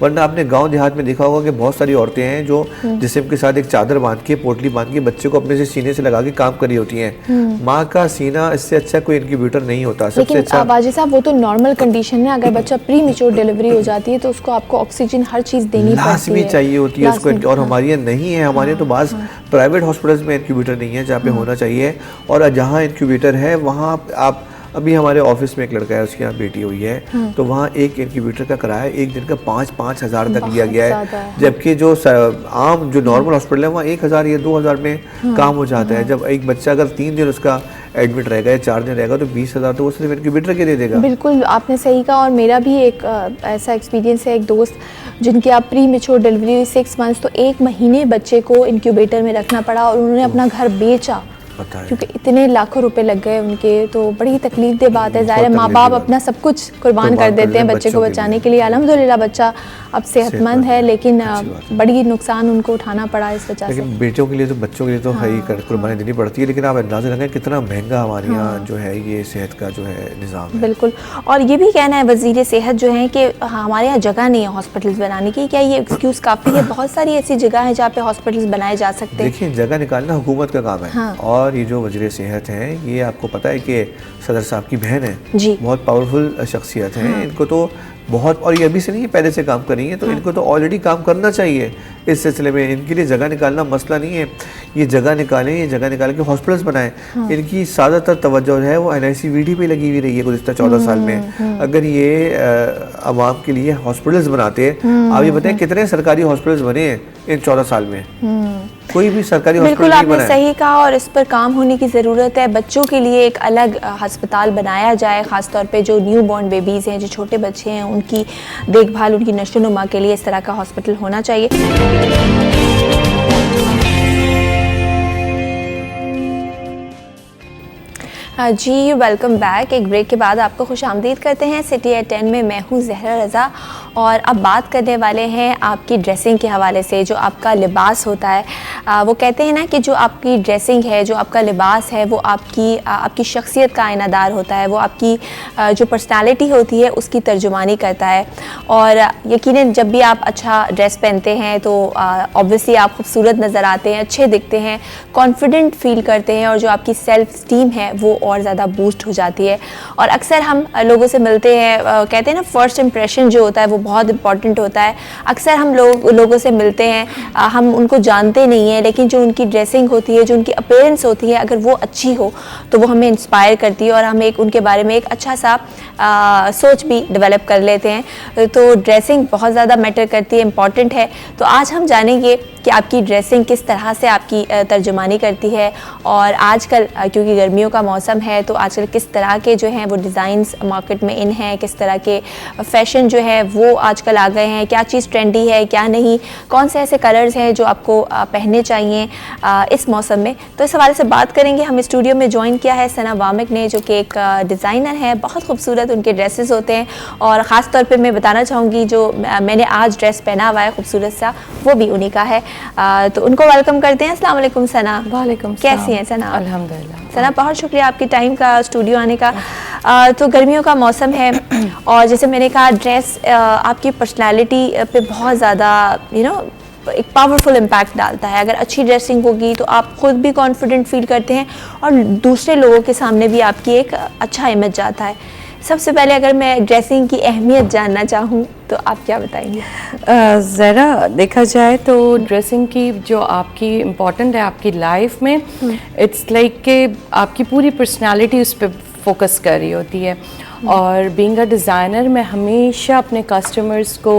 वरना आपने गांव देहात में देखा होगा कि बहुत सारी औरतें हैं जो जिस्म के साथ एक चादर बांध के, पोटली बांध के बच्चे को अपने से सीने से लगा के काम कर रही होती हैं। माँ का सीना इससे अच्छा कोई इंक्यूबेटर नहीं होता। सबसे अच्छा बाजी साहब, वो तो नॉर्मल कंडीशन है। अगर बच्चा प्री मेच्योर डिलीवरी हो जाती है तो उसको आपको ऑक्सीजन हर चीज़ देनी पड़ती है, चाहिए होती है उसको। और हमारे यहाँ नहीं है। हमारे तो बाज़ प्राइवेट हॉस्पिटल्स में इंक्यूबेटर नहीं है जहाँ पे होना चाहिए, और जहाँ इंक्यूबेटर है वहाँ आप अभी हमारे ऑफिस में एक लड़का है, उसकी यहाँ बेटी हुई है, तो वहाँ एक इंक्यूबेटर का किराया एक दिन का 5-5 हज़ार तक लिया गया है। जबकि जो आम जो नॉर्मल हॉस्पिटल है वहाँ 1,000 या 2,000 में काम हो जाता है। जब एक बच्चा अगर 3 दिन उसका एडमिट रहेगा या 4 दिन रहेगा तो 20,000 तो वो सिर्फ इंक्यूबेटर के दे देगा। बिल्कुल आपने सही कहा। और मेरा भी एक ऐसा एक्सपीरियंस है, एक दोस्त जिनकी आप प्री मेच्योर डिलीवरी हुई 6 मंथ्स, तो 1 महीने बच्चे को इंक्यूबेटर में रखना पड़ा और उन्होंने अपना घर बेचा क्योंकि इतने लाखों रुपए लग गए उनके। तो बड़ी तकलीफ दे बात है। ज़ाहिर है माँ बाप अपना सब कुछ कुर्बान कर देते हैं बच्चे को बचाने के लिए। अल्हम्दुलिल्लाह बच्चा अब सेहतमंद है, लेकिन बड़ी नुकसान उनको उठाना पड़ा इस वजह से। लेकिन बेटियों के लिए तो, बच्चों के लिए तो है कुर्बानी देनी पड़ती है। लेकिन आप अंदाज़ा लगाएं कितना महंगा हमारे यहाँ जो है ये सेहत का जो है निज़ाम है। बिल्कुल। और ये भी कहना है वज़ीर सेहत जो है कि हमारे यहाँ जगह नहीं है हॉस्पिटल्स बनाने की। क्या ये एक्सक्यूज़ काफ़ी है? बहुत सारी ऐसी जगह है जहाँ पे हॉस्पिटल्स बनाए जा सकते हैं। देखिए, जगह निकालना हुकूमत का काम है। और ये जो वज़ीर सेहत हैं, ये आपको पता है कि सदर साहब की बहन है, बहुत पावरफुल शख्सियत हैं। इनको तो बहुत, और ये अभी से नहीं, पहले से काम कर रही हैं, तो इनको तो ऑलरेडी काम करना चाहिए इस सिलसिले में। इनके लिए जगह निकालना मसला नहीं है। ये जगह निकालें, ये जगह निकाल के हॉस्पिटल्स बनाएं। इनकी ज़्यादातर तवज्जो है वो NICVD पे लगी हुई रही है गुज़िश्ता 14 साल में। अगर ये आवाम के लिए हॉस्पिटल्स बनाते, आप ये बताएं कितने सरकारी हॉस्पिटल्स बने हैं इन 14 साल में? कोई भी सरकारी हॉस्पिटल बिल्कुल आपने सही कहा। और इस पर काम होने की ज़रूरत है। बच्चों के लिए एक अलग अस्पताल बनाया जाए, ख़ासतौर पे जो न्यू बॉर्न बेबीज़ हैं, जो छोटे बच्चे हैं, उनकी देखभाल, उनकी नशोनुमा के लिए इस तरह का हॉस्पिटल होना चाहिए। जी वेलकम बैक। एक ब्रेक के बाद आपको खुशामदीद करते हैं सिटी एट 10 में। मैं हूँ ज़हरा रज़ा और अब बात करने वाले हैं आपकी ड्रेसिंग के हवाले से। जो आपका लिबास होता है, वो कहते हैं ना कि जो आपकी ड्रेसिंग है, जो आपका लिबास है, वो आपकी शख्सियत का आइनादार होता है। वो आपकी जो पर्सनालिटी होती है उसकी तर्जुमानी करता है। और यकीनन जब भी आप अच्छा ड्रेस पहनते हैं तो ऑब्वियसली आप खूबसूरत नज़र आते हैं, अच्छे दिखते हैं, कॉन्फिडेंट फील करते हैं, और जो आपकी सेल्फ स्टीम है वो और ज़्यादा बूस्ट हो जाती है। और अक्सर हम लोगों से मिलते हैं, कहते हैं ना फर्स्ट इंप्रेशन जो होता है वो बहुत इंपॉर्टेंट होता है। अक्सर हम लोगों से मिलते हैं, हम उनको जानते नहीं हैं, लेकिन जो उनकी ड्रेसिंग होती है, जो उनकी अपीयरेंस होती है, अगर वो अच्छी हो तो वो हमें इंस्पायर करती है और हम उनके बारे में एक अच्छा सा सोच भी डेवलप कर लेते हैं। तो ड्रेसिंग बहुत ज़्यादा मैटर करती है, इम्पॉर्टेंट है। तो आज हम जानेंगे कि आपकी ड्रेसिंग किस तरह से आपकी तर्जुमानी करती है, और आजकल क्योंकि गर्मियों का मौसम है तो आजकल किस तरह के जो हैं वो डिज़ाइंस मार्केट में इन हैं, किस तरह के फैशन जो है वो आजकल आ गए हैं, क्या चीज़ ट्रेंडी है क्या नहीं, कौन से ऐसे कलर्स हैं जो आपको पहनने चाहिए इस मौसम में। तो इस हवाले से बात करेंगे। हम स्टूडियो में ज्वाइन किया है सना वामिक ने, जो कि एक डिज़ाइनर है, बहुत खूबसूरत उनके ड्रेसेस होते हैं, और ख़ास तौर पे मैं बताना चाहूँगी जो मैंने आज ड्रेस पहना हुआ है खूबसूरत सा, वो भी उन्हीं का है। तो उनको वेलकम करते हैं। अस्सलाम वालेकुम सना। वालेकुम कैसी हैं सना? अल्हम्दुलिल्लाह। सना बहुत शुक्रिया आपके टाइम का, स्टूडियो आने का। तो गर्मियों का मौसम है और जैसे मैंने कहा ड्रेस आपकी पर्सनैलिटी पे बहुत ज़्यादा एक पावरफुल इम्पैक्ट डालता है। अगर अच्छी ड्रेसिंग होगी तो आप खुद भी कॉन्फिडेंट फील करते हैं और दूसरे लोगों के सामने भी आपकी एक अच्छा इमेज जाता है। सबसे पहले अगर मैं ड्रेसिंग की अहमियत जानना चाहूँ तो आप क्या बताएंगे? ज़रा देखा जाए तो ड्रेसिंग की जो आपकी इम्पोर्टेंट है आपकी लाइफ में, इट्स लाइक कि आपकी पूरी पर्सनालिटी उस पर फोकस कर रही होती है। और बीइंग अ डिज़ाइनर मैं हमेशा अपने कस्टमर्स को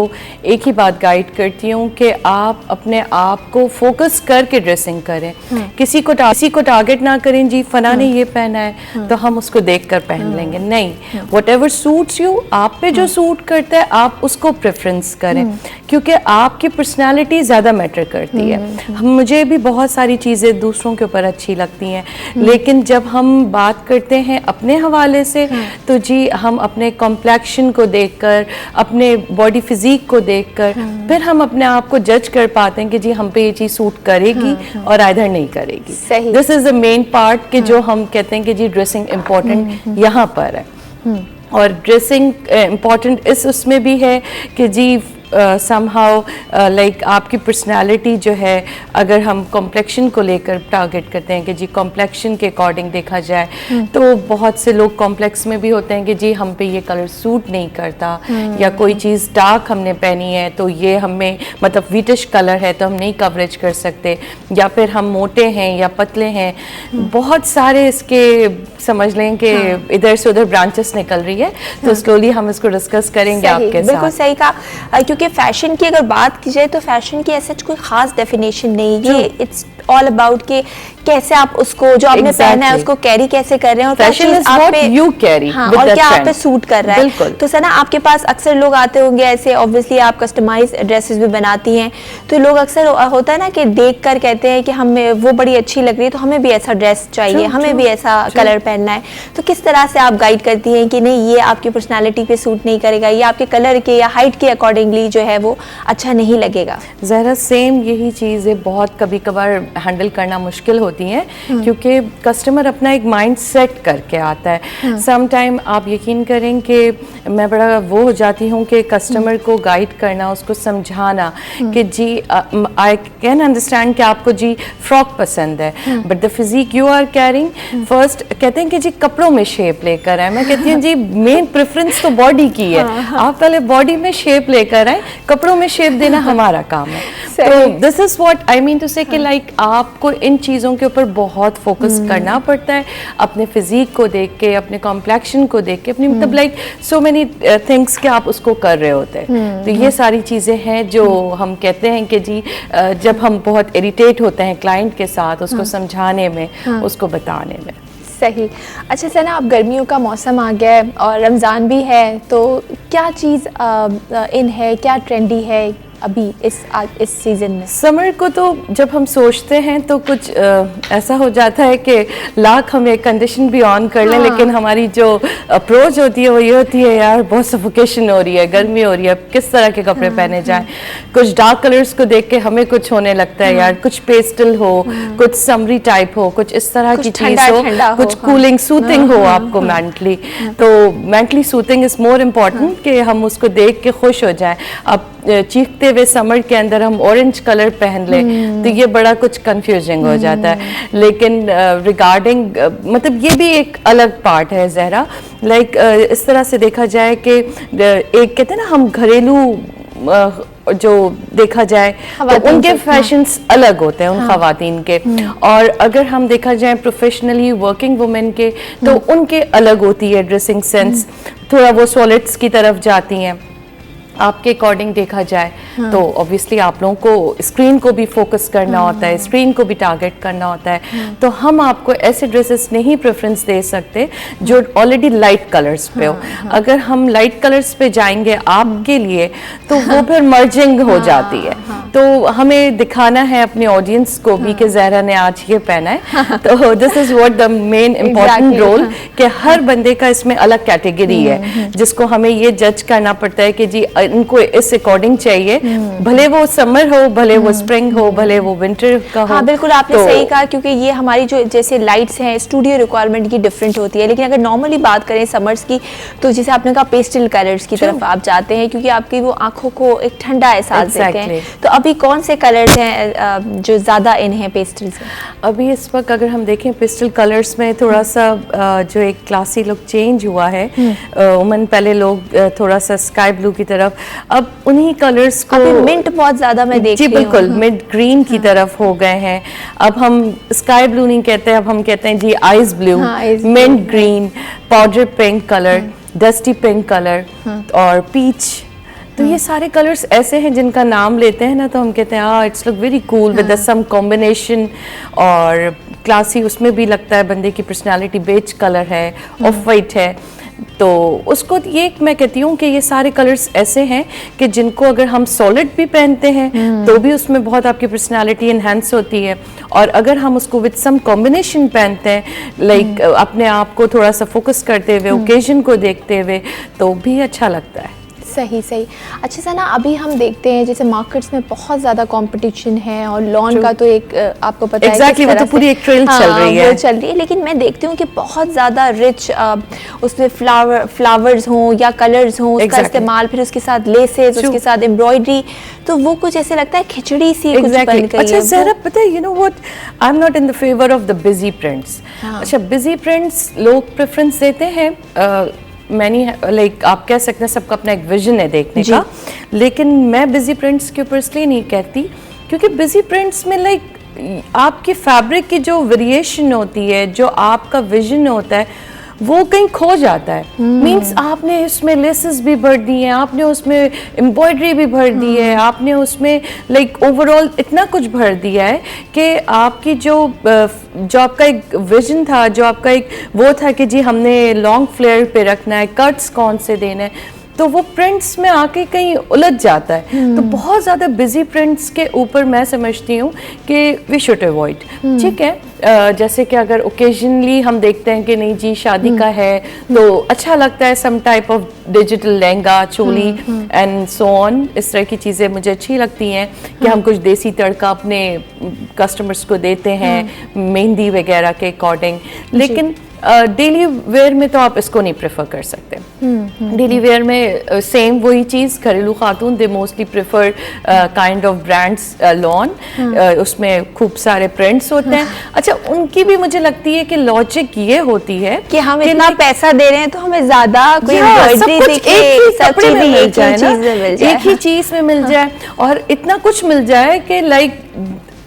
एक ही बात गाइड करती हूँ कि आप अपने आप को फोकस करके ड्रेसिंग करें। किसी को टारगेट ना करें जी फना ने ये पहना है तो हम उसको देखकर पहन लेंगे, नहीं, व्हाटएवर सूट्स यू, आप पे जो सूट करता है आप उसको प्रेफरेंस करें, क्योंकि आपकी पर्सनालिटी ज़्यादा मैटर करती है। मुझे भी बहुत सारी चीज़ें दूसरों के ऊपर अच्छी लगती हैं, लेकिन जब हम बात करते हैं अपने हवाले से तो जी हम अपने कॉम्प्लेक्शन को देखकर, अपने बॉडी फिजिक को देखकर फिर हम अपने आप को जज कर पाते हैं कि जी हम पे ये चीज़ सूट करेगी और आइदर नहीं करेगी। This is the main part कि जो हम कहते हैं कि जी ड्रेसिंग इम्पोर्टेंट यहाँ पर है। और ड्रेसिंग इम्पॉर्टेंट इस उसमें भी है कि जी समहाउ लाइक आपकी पर्सनालिटी जो है, अगर हम कॉम्प्लेक्शन को लेकर टारगेट करते हैं कि जी कॉम्प्लेक्शन के अकॉर्डिंग देखा जाए तो बहुत से लोग कॉम्प्लेक्स में भी होते हैं कि जी हम पे ये कलर सूट नहीं करता, या कोई चीज़ डार्क हमने पहनी है तो ये हमें मतलब वीटिश कलर है तो हम नहीं कवरेज कर सकते, या फिर हम मोटे हैं या पतले हैं। बहुत सारे इसके समझ लें कि इधर से उधर ब्रांचेस निकल रही है, तो स्लोली हम इसको डिस्कस करेंगे आपके साथ। बिल्कुल सही कहा, क्योंकि फैशन की अगर बात की जाए तो फैशन की ऐसा कोई खास डेफिनेशन नहीं है, इट्स ऑल अबाउट के कैसे आप उसको जो आपने पहना है उसको कैरी कैसे कर रहे हैं, और fashion is what you carry और क्या आप पे सूट कर रहा है। तो सना आपके पास अक्सर लोग आते होंगे ऐसे, ऑब्वियसली आप कस्टमाइज ड्रेसेस भी बनाती हैं, तो लोग अक्सर होता है ना कि देख कर कहते हैं कि हमें वो बड़ी अच्छी लग रही है तो हमें भी ऐसा ड्रेस चाहिए, हमें भी ऐसा कलर पहनना है। तो किस तरह से आप गाइड करती हैं कि नहीं ये आपकी पर्सनैलिटी पे सूट नहीं करेगा, ये आपके कलर के या हाइट के अकॉर्डिंगली जो है वो अच्छा नहीं लगेगा? ज़रा सेम यही चीज़ें बहुत कभी कभार हैंडल करना मुश्किल होती हैं, क्योंकि कस्टमर अपना एक माइंड सेट करके आता है। सम टाइम आप यकीन करें कि मैं बड़ा वो हो जाती हूँ कि कस्टमर को गाइड करना, उसको समझाना कि जी आई कैन अंडरस्टैंड कि आपको जी फ्रॉक पसंद है, but the physique you are carrying, first कहते हैं कि जी कपड़ों में शेप लेकर आए। मैं कहती हूँ जी मेन प्रेफरेंस तो बॉडी की है, आप पहले बॉडी में शेप लेकर आए, कपड़ों में शेप देना हमारा काम है। तो this is what I mean to say कि लाइक आपको इन चीज़ों के ऊपर बहुत फोकस करना पड़ता है, अपने फिजिक को देख के, अपने कॉम्प्लेक्शन को देख के, अपनी मतलब लाइक सो मेनी थिंग्स कि आप उसको कर रहे होते हैं। तो ये सारी चीज़ें हैं जो हम कहते हैं कि जी जब हम बहुत इरिटेट होते हैं क्लाइंट के साथ उसको समझाने में, उसको बताने में। सही। अच्छा सना, अब गर्मियों का मौसम आ गया है और रमज़ान भी है, तो क्या चीज़ इन है, क्या ट्रेंडी है अभी इस सीज़न में? समर को तो जब हम सोचते हैं तो कुछ ऐसा हो जाता है कि लाख हम एक कंडीशन भी ऑन कर लें, लेकिन हमारी जो अप्रोच होती है वो ये होती है यार बहुत सफोकेशन हो रही है, गर्मी हो रही है, किस तरह के कपड़े पहने जाएं। कुछ डार्क कलर्स को देख के हमें कुछ होने लगता है यार, कुछ पेस्टल हो, कुछ समरी टाइप हो, कुछ इस तरह की चीज़ हो, कुछ कूलिंग सूथिंग हो आपको मेंटली। तो mentally soothing is more important कि हम उसको देख के खुश हो जाएं। अब चीखते हुए समर के अंदर हम ऑरेंज कलर पहन लें तो ये बड़ा कुछ कंफ्यूजिंग हो जाता है। लेकिन रिगार्डिंग मतलब ये भी एक अलग पार्ट है ज़हरा, लाइक इस तरह से देखा जाए कि एक कहते हैं ना हम घरेलू जो देखा जाए तो उनके फैशंस अलग होते हैं उन खवातीन के, और अगर हम देखा जाए प्रोफेशनली वर्किंग वुमेन के तो उनके अलग होती है ड्रेसिंग सेंस, थोड़ा वो सॉलिड्स की तरफ जाती हैं। आपके अकॉर्डिंग देखा जाए तो ऑब्वियसली आप लोगों को स्क्रीन को भी फोकस करना होता है, स्क्रीन को भी टारगेट करना होता है, तो हम आपको ऐसे ड्रेसेस नहीं प्रेफरेंस दे सकते जो ऑलरेडी लाइट कलर्स पे हो। अगर हम लाइट कलर्स पे जाएंगे आपके लिए तो वो फिर मर्जिंग हो जाती है। तो हमें दिखाना है अपने ऑडियंस को भी कि ज़हरा ने आज ये पहना है, तो this is what the main important role कि हर बंदे का इसमें अलग कैटेगरी है जिसको हमें ये जज करना पड़ता है कि जी इनको इस अकॉर्डिंग चाहिए, भले वो समर हो, भले वो स्प्रिंग हो, भले वो विंटर का हो। हाँ बिल्कुल आपने सही कहा, क्योंकि ये हमारी जो जैसे लाइट्स हैं स्टूडियो रिक्वायरमेंट की डिफरेंट होती है, लेकिन अगर नॉर्मली बात करें समर्स की तो जैसे आपने कहा पेस्टल कलर्स की तरफ आप जाते हैं क्योंकि आपकी वो आंखों को एक ठंडा एहसास देते हैं। तो अभी कौन से कलर्स हैं जो ज़्यादा इन हैं पेस्टल्स में? अभी इस वक्त अगर हम देखें पेस्टल कलर्स में थोड़ा सा जो एक क्लासी लुक चेंज हुआ है। उमन पहले लोग थोड़ा सा स्काई ब्लू की तरफ, अब उन्हीं कलर्स को मिंट बहुत ज्यादा मैं देख जी रही हूँ। बिल्कुल मिड ग्रीन की तरफ हो गए हैं। अब हम स्काई ब्लू नहीं कहते, अब हम कहते हैं जी ice blue, mint green, powder pink colour, dusty pink colour और पीच। तो ये सारे कलर्स ऐसे हैं जिनका नाम लेते हैं ना तो हम कहते हैं it's look very cool with some combination और क्लासी। उसमें भी लगता है बंदे की पर्सनालिटी बेज कलर है, ऑफ वाइट है, तो उसको ये मैं कहती हूँ कि ये सारे कलर्स ऐसे हैं कि जिनको अगर हम सॉलिड भी पहनते हैं तो भी उसमें बहुत आपकी पर्सनालिटी इन्हेंस होती है, और अगर हम उसको विद सम कॉम्बिनेशन पहनते हैं लाइक अपने आप को थोड़ा सा फोकस करते हुए, ओकेजन को देखते हुए, तो भी अच्छा लगता है। सही सही। अच्छा सना, अभी हम देखते हैं जैसे मार्केट्स में बहुत ज़्यादा कंपटीशन है और लॉन का तो एक आपको पता है Exactly, वो तो पूरी एक ट्रेंड चल रही है। वो चल रही है, लेकिन मैं देखती हूँ कि बहुत ज़्यादा रिच उसमें फ्लावर्स हों या कलर्स हों, उसका इस्तेमाल, फिर उसके साथ लेसेस, उसके साथ एम्ब्रॉयडरी, तो वो कुछ ऐसे लगता है खिचड़ी सी कुछ बन गई है। अच्छा ज़हरा, पता है you know what, I am not in the favour of the busy prints. अच्छा बिजी प्रिंट्स लोग प्रेफरेंस देते हैं, मैनी लाइक आप कह सकते हैं सबका अपना एक विजन है देखने का, लेकिन मैं बिजी प्रिंट्स के ऊपर इसलिए नहीं कहती क्योंकि बिजी प्रिंट्स में लाइक आपकी फैब्रिक की जो वेरिएशन होती है, जो आपका विजन होता है, वो कहीं खो जाता है। मीन्स आपने उसमें लेसेस भी भर दी हैं, आपने उसमें एम्ब्रॉयडरी भी भर दी है, आपने उसमें लाइक ओवरऑल इतना कुछ भर दिया है कि आपकी जो आपका एक विजन था, जो आपका एक वो था कि जी हमने लॉन्ग फ्लेयर पे रखना है, कट्स कौन से देने हैं, तो वो प्रिंट्स में आके कहीं उलझ जाता है। तो बहुत ज़्यादा बिजी प्रिंट्स के ऊपर मैं समझती हूँ कि वी शुड अवॉइड। ठीक है, जैसे कि अगर ओकेजनली हम देखते हैं कि नहीं जी शादी का है तो अच्छा लगता है some type of digital lehenga, choli and so on, इस तरह की चीज़ें मुझे अच्छी लगती हैं कि हम कुछ देसी तड़का अपने कस्टमर्स को देते हैं मेहंदी वगैरह के अकॉर्डिंग। लेकिन डेली वेयर में तो आप इसको नहीं प्रेफर कर सकते। डेली वेयर में सेम वही चीज़, घरेलू खातून they mostly prefer kind of brands lawn, उसमें खूब सारे प्रिंट्स होते हैं। अच्छा, उनकी भी मुझे लगती है कि लॉजिक ये होती है कि हम इतना पैसा दे रहे हैं तो हमें ज्यादा कोई एम्ब्रॉयडरी एक ही चीज में मिल जाए और इतना कुछ मिल जाए कि लाइक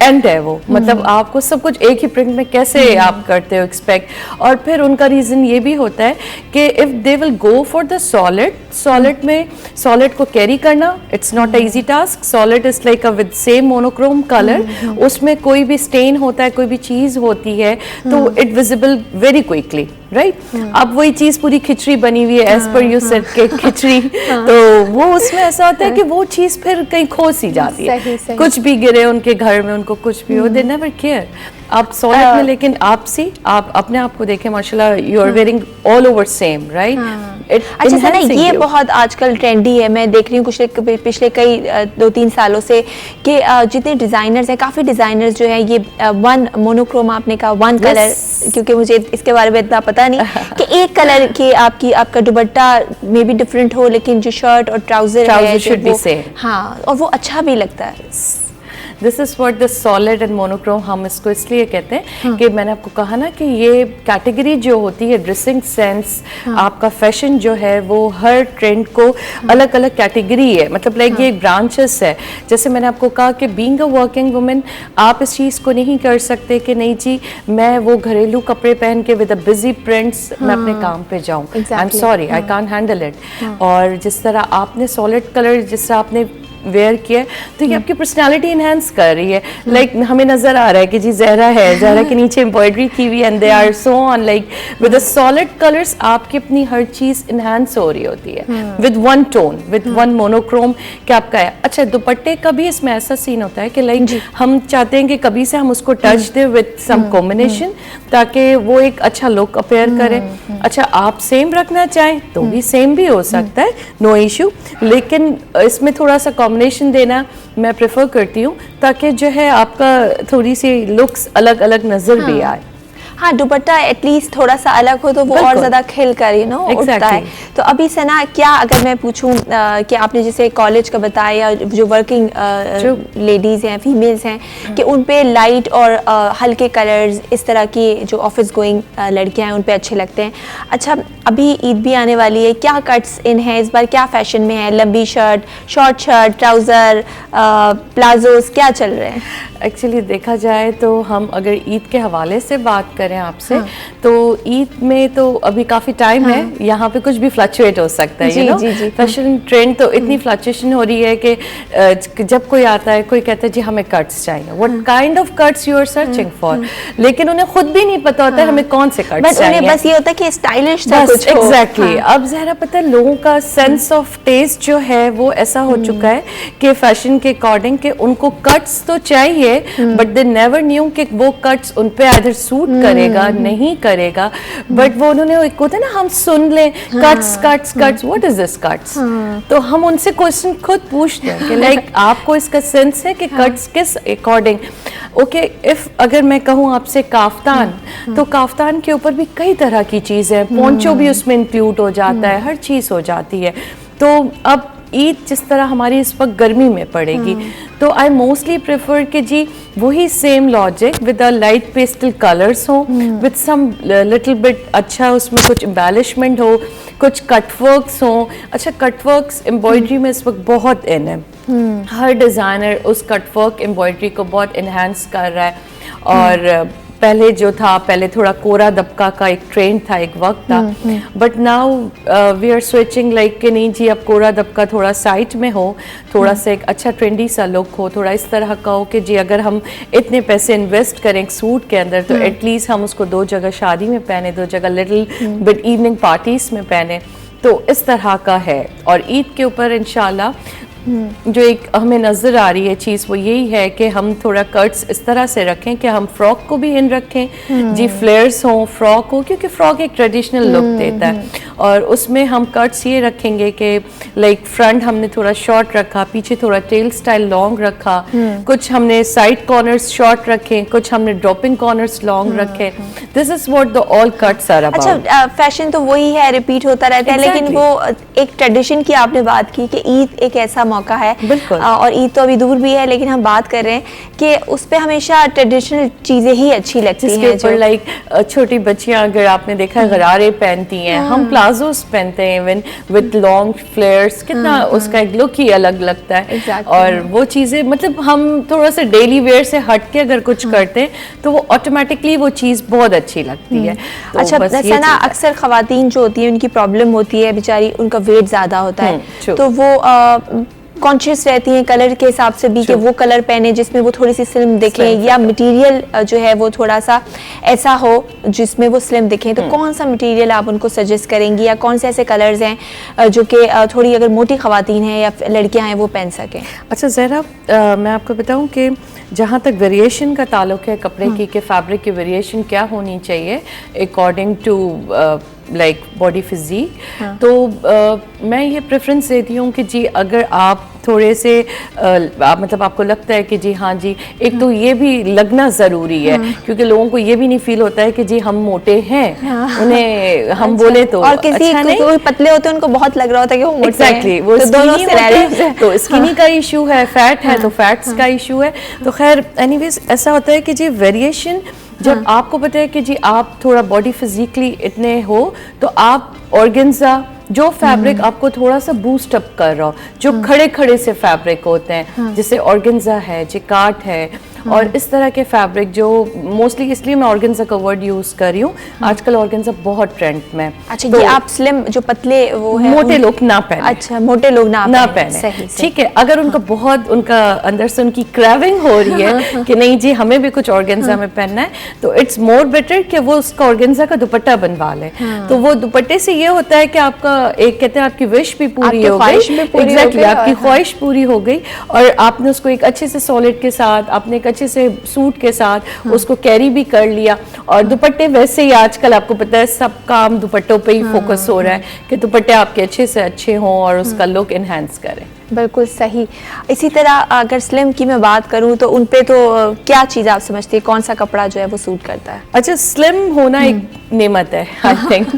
एंड है वो, मतलब आपको सब कुछ एक ही प्रिंट में कैसे आप करते हो एक्सपेक्ट। और फिर उनका रीज़न ये भी होता है कि if they will go for the solid में सॉलिड को कैरी करना it's not a easy task. Solid is like a with same monochrome colour, उसमें कोई भी स्टेन होता है, कोई भी चीज़ होती है तो it visible very quickly, right. अब वही चीज़ पूरी खिचड़ी बनी हुई है एज पर यू सेड के खिचड़ी, तो वो उसमें ऐसा होता है कि वो चीज़ फिर कहीं खो सी जाती है। कुछ भी गिरे उनके घर में, उनको कुछ भी हो, दे नेवर केयर। आप सॉलिड में लेकिन आप अपने आप को देखें, माशाल्लाह you are wearing all over same, right. अच्छा सना, ये बहुत आजकल ट्रेंडी है, मैं देख रही हूँ पिछले कई 2-3 सालों से कि जितने डिज़ाइनर्स हैं, काफ़ी डिज़ाइनर्स जो हैं ये वन मोनोक्रोम, आपने कहा वन कलर, क्योंकि मुझे इसके बारे में इतना पता नहीं कि एक कलर के आपका दुपट्टा मे बी डिफरेंट हो लेकिन जो शर्ट और ट्राउजर है शुड बी सेम। हाँ, और वो अच्छा भी लगता है। This is what the solid and monochrome हम इसको इसलिए कहते हैं कि मैंने आपको कहा ना कि ये कैटेगरी जो होती है ड्रेसिंग सेंस, आपका फैशन जो है वो हर ट्रेंड को अलग अलग कैटेगरी है, मतलब लाइक ये ब्रांचेस है। जैसे मैंने आपको कहा कि बीइंग अ वर्किंग वुमेन आप इस चीज़ को नहीं कर सकते कि नहीं जी मैं वो घरेलू कपड़े पहन के विद अ बिजी प्रिंट्स मैं अपने काम पे जाऊँ, I am sorry I can't handle it. और जिस तरह आपने सॉलिड कलर जिस तरह आपने वेयर किया है तो ये आपकी पर्सनालिटी इनहेंस कर रही है। लाइक हमें नजर आ रहा है कि जी ज़हरा है, ज़हरा के नीचे एम्ब्रॉयडरी की हुई and they are so on like with the solid colours आपकी अपनी हर चीज़ इनहेंस हो रही होती है with one tone, with one monochrome कि आपका है। अच्छा दुपट्टे का भी इसमें ऐसा सीन होता है कि लाइक हम चाहते हैं कि कभी से हम उसको टच दें विद सम कॉम्बिनेशन ताकि वो एक अच्छा लुक अपेयर करे। अच्छा आप सेम रखना चाहें तो भी सेम भी हो सकता है, नो इशू, लेकिन इसमें थोड़ा सा कॉम्बिनेशन देना मैं प्रेफर करती हूँ ताकि जो है आपका थोड़ी सी लुक्स अलग अलग नजर भी आए। हाँ, दुपट्टा एटलीस्ट थोड़ा सा अलग हो तो वो और ज़्यादा खिल कर उठता है। तो अभी सना क्या अगर मैं पूछूं कि आपने जैसे कॉलेज का बताया या जो वर्किंग लेडीज़ हैं, फीमेल्स हैं कि उन पे लाइट और हल्के कलर्स इस तरह की जो ऑफिस गोइंग लड़कियां हैं उन पे अच्छे लगते हैं। अच्छा अभी ईद भी आने वाली है, क्या कट्स इन है इस बार, क्या फैशन में है? लंबी shirt, short shirt, trouser, palazzos, क्या चल रहे हैं? एक्चुअली देखा जाए तो हम अगर ईद के हवाले से बात करें आपसे तो ईद में तो अभी काफ़ी टाइम है, यहाँ पे कुछ भी फ्लक्चुएट हो सकता है, यू नो फैशन ट्रेंड तो इतनी फ्लक्चुएशन हो रही है कि जब कोई आता है कोई कहता है जी हमें कट्स चाहिए, what kind of cuts you are searching for, लेकिन उन्हें खुद भी नहीं पता होता है हमें कौन से कट्स चाहिए, बस ये होता है कि स्टाइलिश सा कुछ हो। एग्जैक्टली। अब ज़हरा पता है लोगों का सेंस ऑफ टेस्ट जो है वो ऐसा हो चुका है कि फैशन के अकॉर्डिंग कि उनको कट्स तो चाहिए बट दे नेवर न्यू कि वो कट्स उन पे आइदर सूट करेगा नहीं करेगा, बट वो उन्होंने एक होता है ना हम सुन लें cuts cuts cuts, what is this cuts, तो हम उनसे क्वेश्चन खुद पूछते हैं कि लाइक आपको इसका सेंस है कि कट्स किस अकॉर्डिंग। ओके इफ अगर मैं कहूँ आपसे काफ्तान, तो काफ्तान के ऊपर भी कई तरह की चीज़ है, पोंचो भी उसमें इंक्लूड हो जाता है, हर चीज़ हो जाती है। तो अब ईद जिस तरह हमारी इस वक्त गर्मी में पड़ेगी तो आई मोस्टली प्रेफर कि जी वही same logic with a light pastel colours हो विद सम लिटिल बिट अच्छा उसमें कुछ एम्बेलिशमेंट हो, कुछ कटवर्क्स हो। अच्छा कटवर्क्स एम्ब्रॉयडरी में इस वक्त बहुत इन है, हर डिज़ाइनर उस कटवर्क एम्ब्रॉयडरी को बहुत इन्हांस कर रहा है। और पहले जो था पहले थोड़ा कोरा दबका का एक ट्रेंड था, एक वक्त था, but now we are switching like कि नहीं जी अब कोरा दबका थोड़ा साइड में हो, थोड़ा सा एक अच्छा ट्रेंडी सा लुक हो, थोड़ा इस तरह का हो कि जी अगर हम इतने पैसे इन्वेस्ट करें एक सूट के अंदर तो एटलीस्ट हम उसको दो जगह शादी में पहने, दो जगह लिटिल बिट इवनिंग पार्टीज में पहने, तो इस तरह का है। और ईद के ऊपर इंशाल्लाह जो एक हमें नज़र आ रही है चीज़ वो यही है कि हम थोड़ा कट्स इस तरह से रखें कि हम फ्रॉक को भी इन रखें, जी फ्लेयर्स हों, फ्रॉक हो, क्योंकि फ्रॉक एक ट्रेडिशनल लुक देता है, और उसमें हम कट्स ये रखेंगे कि लाइक फ्रंट हमने थोड़ा शॉर्ट रखा, पीछे थोड़ा टेल स्टाइल लॉन्ग रखा, कुछ हमने साइड कॉर्नर्स शॉर्ट रखे, कुछ हमने ड्रॉपिंग कॉर्नर्स लॉन्ग रखे। This is what the all cuts are about. अच्छा फैशन तो वही है, रिपीट होता रहता है, लेकिन वो एक ट्रेडिशन की आपने बात की कि ईद एक ऐसा मौका है, और ईद तो अभी दूर भी है, लेकिन हम बात कर रहे हैं कि उस पे हमेशा ट्रेडिशनल चीजें ही अच्छी लगती हैं। जो लाइक छोटी बच्चियां अगर आपने देखा है गरारे पहनती हैं, हम प्लाजोस पहनते हैं इवन विद लॉन्ग फ्लेयर्स, कितना उसका एक लुक ही अलग लगता है। और वो चीजें मतलब हम थोड़ा सा डेली वेयर से हट के अगर कुछ करते हैं तो वो ऑटोमेटिकली वो चीज बहुत अच्छी लगती है। तो अच्छा सना, अक्सर खवातीन जो होती है उनकी प्रॉब्लम होती है बेचारी, उनका वेट ज्यादा होता है, तो वो कॉन्शियस रहती हैं कलर के हिसाब से भी कि वो कलर पहने जिसमें वो थोड़ी सी स्लिम दिखे, या मटेरियल जो है वो थोड़ा सा ऐसा हो जिसमें वो स्लिम दिखे, तो कौन सा मटेरियल आप उनको सजेस्ट करेंगी, या कौन से ऐसे कलर्स हैं जो कि थोड़ी अगर मोटी खवातीन हैं या लड़कियां हैं वो पहन सकें? अच्छा ज़हरा मैं आपको बताऊं कि जहाँ तक वेरिएशन का ताल्लुक है कपड़े की, कि फैब्रिक की वेरिएशन क्या होनी चाहिए according to like body physique, तो मैं ये प्रेफरेंस देती हूँ कि जी अगर आप थोड़े से मतलब आपको लगता है कि जी हाँ जी, एक तो ये भी लगना ज़रूरी है, क्योंकि लोगों को ये भी नहीं फील होता है कि जी हम मोटे हैं, उन्हें हम बोले तो और किसी अच्छा नहीं, कोई पतले होते हैं उनको बहुत लग रहा होता है कि वो मोटे एग्जैक्टली हैं। वो तो दोनों skinny से रह होते रहे हैं, तो स्किनी का इशू है, फैट है तो फैट्स का इशू है। तो खैर एनीवेज ऐसा होता है कि जी वेरिएशन जब आपको पता है कि जी आप थोड़ा बॉडी फिजिकली इतने हो, तो आप ऑर्गेन्जा जो फैब्रिक आपको थोड़ा सा बूस्ट अप कर रहा हो, जो खड़े खड़े से फैब्रिक होते हैं, जैसे ऑर्गेन्जा है, जिकार्ड है, और इस तरह के फैब्रिक जो मोस्टली, इसलिए मैं ऑर्गेन्जा का वर्ड यूज कर रही हूँ, आजकल ऑर्गेन्जा बहुत ट्रेंड में। अच्छा, तो ये आप स्लिम जो पतले वो है मोटे लोग ना पहने। अच्छा, मोटे लोग ना पहने, सही। ठीक है। अगर उनका बहुत उनका अंदर से उनकी क्रेविंग हो रही है कि नहीं जी हमें भी कुछ ऑर्गेन्जा में पहनना है, तो इट्स मोर बेटर कि वो उसका ऑर्गेन्जा का दुपट्टा बनवा ले। तो वो दुपट्टे से ये होता है कि आपका एक कहते हैं आपकी विश भी पूरी हो गई, एग्जैक्टली आपकी ख्वाहिश पूरी हो गई, और आपने उसको एक अच्छे से सॉलिड के साथ, आपने एक अच्छे से सूट के साथ उसको कैरी भी कर लिया। और दुपट्टे वैसे ही आजकल आपको पता है सब काम दुपट्टों पे ही फोकस हो रहा है कि दुपट्टे आपके अच्छे से अच्छे हों और उसका लुक एनहांस करें। बिल्कुल सही। इसी तरह अगर स्लिम की मैं बात करूं तो उन पे तो क्या चीज़ आप समझती है, कौन सा कपड़ा जो है वो सूट करता है? अच्छा, स्लिम होना एक नेमत है आई थिंक।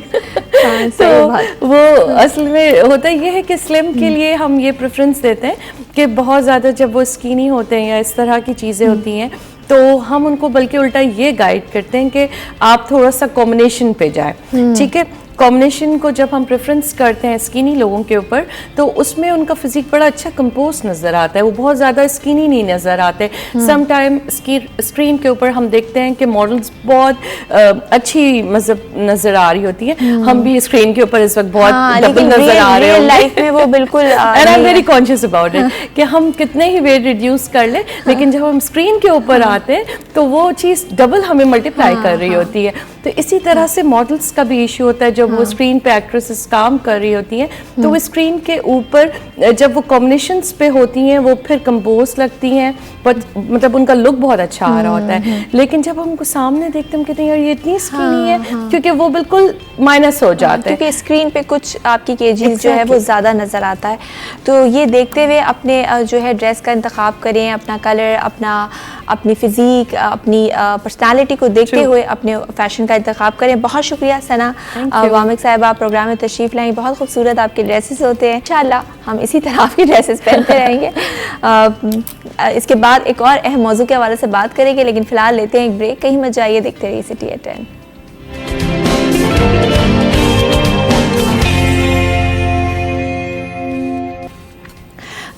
तो वो असल में होता ये है कि स्लिम के लिए हम ये प्रेफरेंस देते हैं कि बहुत ज़्यादा जब वो स्कीनी होते हैं या इस तरह की चीज़ें होती हैं, तो हम उनको बल्कि उल्टा ये गाइड करते हैं कि आप थोड़ा सा कॉम्बिनेशन पे जाए, ठीक है। कॉम्बिनेशन को जब हम प्रेफरेंस करते हैं स्किनी लोगों के ऊपर, तो उसमें उनका फिजिक बड़ा अच्छा कंपोज नज़र आता है, वो बहुत ज़्यादा स्किनी नहीं नज़र आते। सम टाइम स्क्रीन के ऊपर हम देखते हैं कि मॉडल्स बहुत अच्छी मतलब नज़र आ रही होती हैं, हम भी स्क्रीन के ऊपर इस वक्त बहुत डबल नज़र आ रहे हैं लाइफ में, वो बिल्कुल and I am very conscious about it कि हम कितने ही वेट रिड्यूस कर ले, लेकिन जब हम स्क्रीन के ऊपर आते हैं तो वो चीज़ डबल हमें मल्टीप्लाई कर रही होती है। तो इसी तरह से मॉडल्स का भी इशू होता है, जब वो स्क्रीन पे एक्ट्रेसेस काम कर रही होती हैं तो वो स्क्रीन के ऊपर जब वो कॉम्बिनेशंस पे होती हैं वो फिर कंपोज लगती हैं, मतलब उनका लुक बहुत अच्छा आ रहा होता है। लेकिन जब हम उनको सामने देखते हैं हम कहते हैं यार ये इतनी स्किनी है, क्योंकि वो बिल्कुल माइनस हो जाते हैं, क्योंकि स्क्रीन पे कुछ आपकी केजीज जो है वो ज़्यादा नज़र आता है। तो ये देखते हुए अपने जो है ड्रेस का इंतखाब करें, अपना कलर, अपनी फिजिक, अपनी पर्सनालिटी को देखते हुए अपने फैशन का इंतखाब करें। बहुत शुक्रिया सना वामिक साहिबा, प्रोग्राम में तशरीफ़ लाई। बहुत खूबसूरत आपके ड्रेसेस होते हैं, इंशाअल्लाह हम इसी तरह आपके ड्रेसेस पहनते रहेंगे। इसके बाद एक और अहम मौजू के हवाले से बात करेंगे, लेकिन फ़िलहाल लेते हैं एक ब्रेक। कहीं मत जाइए, देखते रहिए city at 10।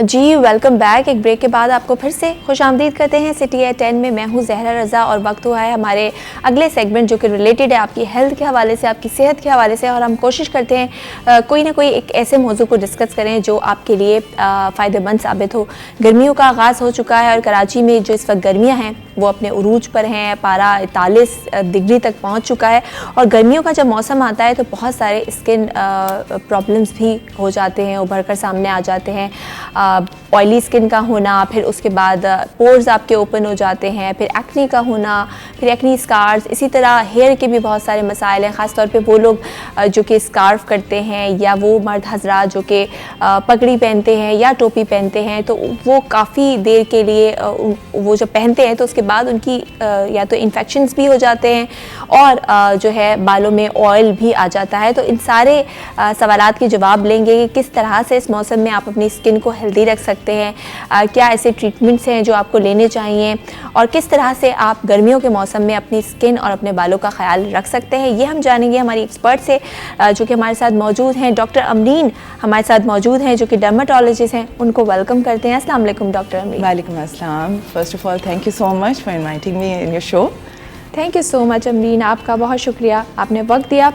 Ji welcome back. एक ब्रेक के बाद आपको फिर से खुशामदीद करते हैं सिटी एट 10 में। मैं हूँ जहरा रज़ा और वक्त हुआ है हमारे अगले सेगमेंट जो कि रिलेटेड है आपकी हेल्थ के हवाले से, आपकी सेहत के हवाले से, और हम कोशिश करते हैं कोई ना कोई एक ऐसे मौजू को डिस्कस करें जो आपके लिए फ़ायदेमंद साबित हो। गर्मियों का आगाज़ हो चुका है और कराची में जो इस वक्त गर्मियाँ हैं वो अपने उरूज पर हैं, पारा 41 डिग्री तक पहुँच चुका है। और गर्मियों का जब मौसम आता है तो बहुत सारे स्किन प्रॉब्लम्स भी हो जाते हैं, उभर कर सामने आ जाते हैं। ऑयली स्किन का होना, फिर उसके बाद पोर्स आपके ओपन हो जाते हैं, फिर एक्नी का होना, फिर एक्नी स्कार्स, इसी तरह हेयर के भी बहुत सारे मसाइल हैं। ख़ास तौर पे वो लोग जो कि स्कार्फ करते हैं या वो मर्द हजरात जो कि पगड़ी पहनते हैं या टोपी पहनते हैं, तो वो काफ़ी देर के लिए वो जब पहनते हैं तो उसके बाद उनकी या तो इन्फेक्शंस भी हो जाते हैं और जो है बालों में ऑयल भी आ जाता है। तो इन सारे सवालात के जवाब लेंगे कि किस तरह से इस मौसम में आप अपनी स्किन को हेल्दी रख सकते हैं, क्या ऐसे ट्रीटमेंट्स हैं जो आपको लेने चाहिए, और किस तरह से आप गर्मियों के मौसम में अपनी स्किन और अपने बालों का ख्याल रख सकते हैं। ये हम जानेंगे हमारी एक्सपर्ट से जो कि हमारे साथ मौजूद हैं। डॉक्टर अमरीन हमारे साथ मौजूद हैं जो कि डर्मेटोलॉजिस्ट हैं। उनको वेलकम करते हैं। अस्सलाम वालेकुम डॉक्टर अमरीन। वालेकुम अस्सलाम। First of all thank you so much for inviting me in your show. Thank you so much Amreen, आपका बहुत शुक्रिया, आपने वक्त दिया।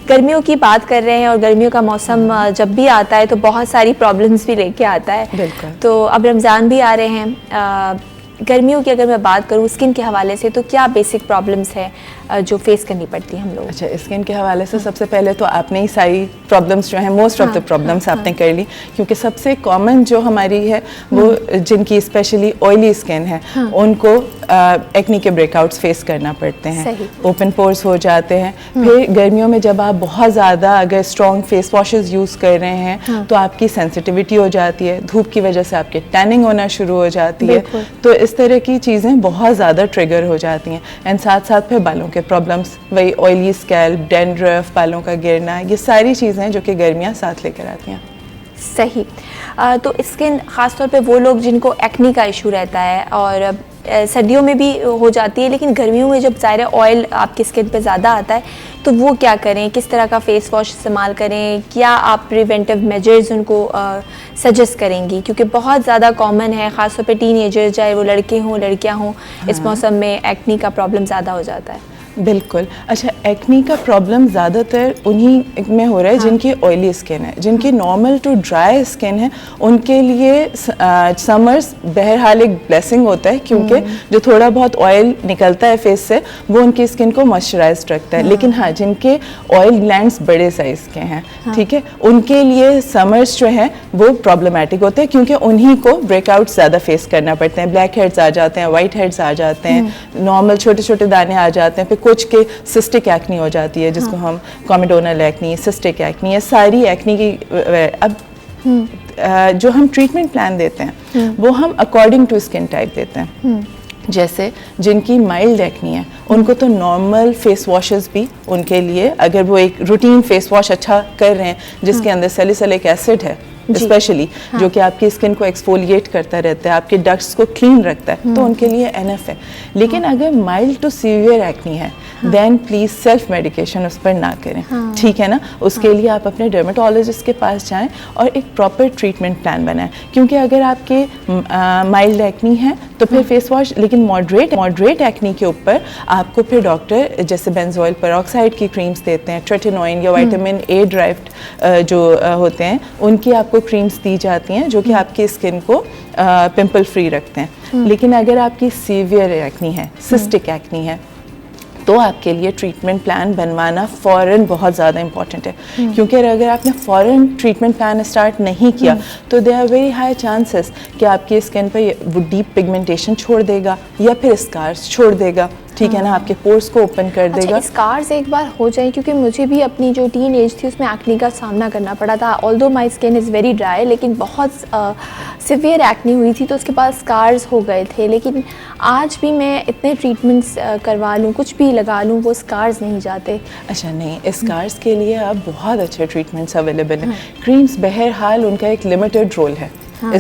गर्मियों की बात कर रहे हैं और गर्मियों का मौसम जब भी आता है तो बहुत सारी प्रॉब्लम्स भी लेके आता है। बिल्कुल। तो अब रमज़ान भी आ रहे हैं, गर्मियों की अगर मैं बात करूँ स्किन के हवाले से तो क्या बेसिक प्रॉब्लम्स हैं जो फेस करनी पड़ती है हम लोग? अच्छा, स्किन के हवाले से सबसे पहले तो आपने ही सारी प्रॉब्लम्स जो हैं, मोस्ट ऑफ द प्रॉब्लम्स आपने कर ली, क्योंकि सबसे कॉमन जो हमारी है वो जिनकी स्पेशली ऑयली स्किन है उनको एक्ने के ब्रेकआउट्स फेस करना पड़ते हैं, ओपन पोर्स हो जाते हैं। फिर गर्मियों में जब आप बहुत ज़्यादा अगर स्ट्रॉन्ग फेस वॉशेस यूज़ कर रहे हैं तो आपकी सेंसिटिविटी हो जाती है, धूप की वजह से आपके टैनिंग होना शुरू हो जाती है, तो इस तरह की चीज़ें बहुत ज़्यादा ट्रिगर हो जाती हैं। एंड साथ साथ फिर बालों के प्रॉब्लम्स, वही ऑयली स्कैल्प, डैंड्रफ, बालों का गिरना, ये सारी चीज़ें जो कि गर्मियाँ साथ लेकर आती हैं। सही। तो स्किन ख़ासतौर पे वो लोग जिनको एक्ने का इशू रहता है और सर्दियों में भी हो जाती है, लेकिन गर्मियों में जब ज़ाहिर ऑयल आपकी स्किन पे ज़्यादा आता है तो वो क्या करें, किस तरह का फेस वॉश इस्तेमाल करें, क्या आप प्रिवेंटिव मेजर्स उनको सजेस्ट करेंगी? क्योंकि बहुत ज़्यादा कॉमन है, ख़ासतौर पे टीनेजर, चाहे वो लड़के हों लड़कियां हों, इस मौसम में एक्ने का प्रॉब्लम ज़्यादा हो जाता है। बिल्कुल। अच्छा, एक्ने का प्रॉब्लम ज़्यादातर उन्हीं में हो रहा है जिनकी ऑयली स्किन है। जिनकी नॉर्मल टू ड्राई स्किन है उनके लिए समर्स बहरहाल एक ब्लेसिंग होता है, क्योंकि जो थोड़ा बहुत ऑयल निकलता है फेस से वो उनकी स्किन को मॉइस्चराइज रखता है। लेकिन हाँ, जिनके ऑयल ग्लैंड्स बड़े साइज़ के हैं, ठीक है, उनके लिए समर्स जो है वो प्रॉब्लमेटिक होते हैं, क्योंकि उन्हीं को ब्रेकआउट ज़्यादा फेस करना पड़ते हैं। ब्लैक हेड्स आ जाते हैं, वाइट हेड्स आ जाते हैं, नॉर्मल छोटे छोटे दाने आ जाते हैं, कुछ के सिस्टिक एक्नी हो जाती है जिसको हम कॉमेडोनल एक्नी, सिस्टिक एक्नी, ये सारी एक्नी की अब जो हम ट्रीटमेंट प्लान देते हैं वो हम अकॉर्डिंग टू स्किन टाइप देते हैं। जैसे जिनकी माइल्ड एक्नी है उनको तो नॉर्मल फेस वॉशेस भी उनके लिए, अगर वो एक रूटीन फेस वॉश अच्छा कर रहे हैं जिसके अंदर सैलिसिलिक एसिड है स्पेशली, जो कि आपकी स्किन को एक्सफोलिएट करता रहता है, आपके डक्ट्स को क्लीन रखता है, तो उनके लिए एनफ है। लेकिन अगर माइल्ड टू सीवियर एक्नी है देन प्लीज सेल्फ मेडिकेशन उस पर ना करें, ठीक है ना। उसके लिए आप अपने डर्मेटोलॉजिस्ट के पास जाएं और एक प्रॉपर ट्रीटमेंट प्लान बनाएं, क्योंकि अगर आपके माइल्ड एक्नी है तो फिर फेस वॉश, लेकिन मॉडरेट एक्नी के ऊपर आपको फिर डॉक्टर जैसे बेंजोइल पेरोक्साइड की क्रीम्स देते हैं, ट्रेटिनोइन या विटामिन ए ड्राइव्ड जो होते हैं उनकी आपको क्रीम्स दी जाती हैं जो कि आपकी स्किन को पिंपल फ्री रखते हैं। लेकिन अगर आपकी सीवियर एक्नी है, सिस्टिक एक्नी है, तो आपके लिए ट्रीटमेंट प्लान बनवाना फ़ौरन बहुत ज़्यादा इंपॉर्टेंट है, क्योंकि अगर आपने फ़ौरन ट्रीटमेंट प्लान स्टार्ट नहीं किया तो there are very high chances कि आपकी स्किन पर वो डीप पिगमेंटेशन छोड़ देगा या फिर स्कार्स छोड़ देगा, ठीक है ना, आपके पोर्स को ओपन कर देगा। स्कार्स एक बार हो जाए, क्योंकि मुझे भी अपनी जो टीन एज थी उसमें एक्ने का सामना करना पड़ा था। Although my skin is very dry, लेकिन बहुत सिवियर एक्ने हुई थी तो उसके बाद स्कार्स हो गए थे। लेकिन आज भी मैं इतने ट्रीटमेंट्स करवा लूँ, कुछ भी लगा लूँ, वो स्कार्स नहीं जाते। अच्छा, नहीं, स्कार्स के लिए अब बहुत अच्छे ट्रीटमेंट्स अवेलेबल हैं। क्रीम्स बहरहाल उनका एक लिमिटेड रोल है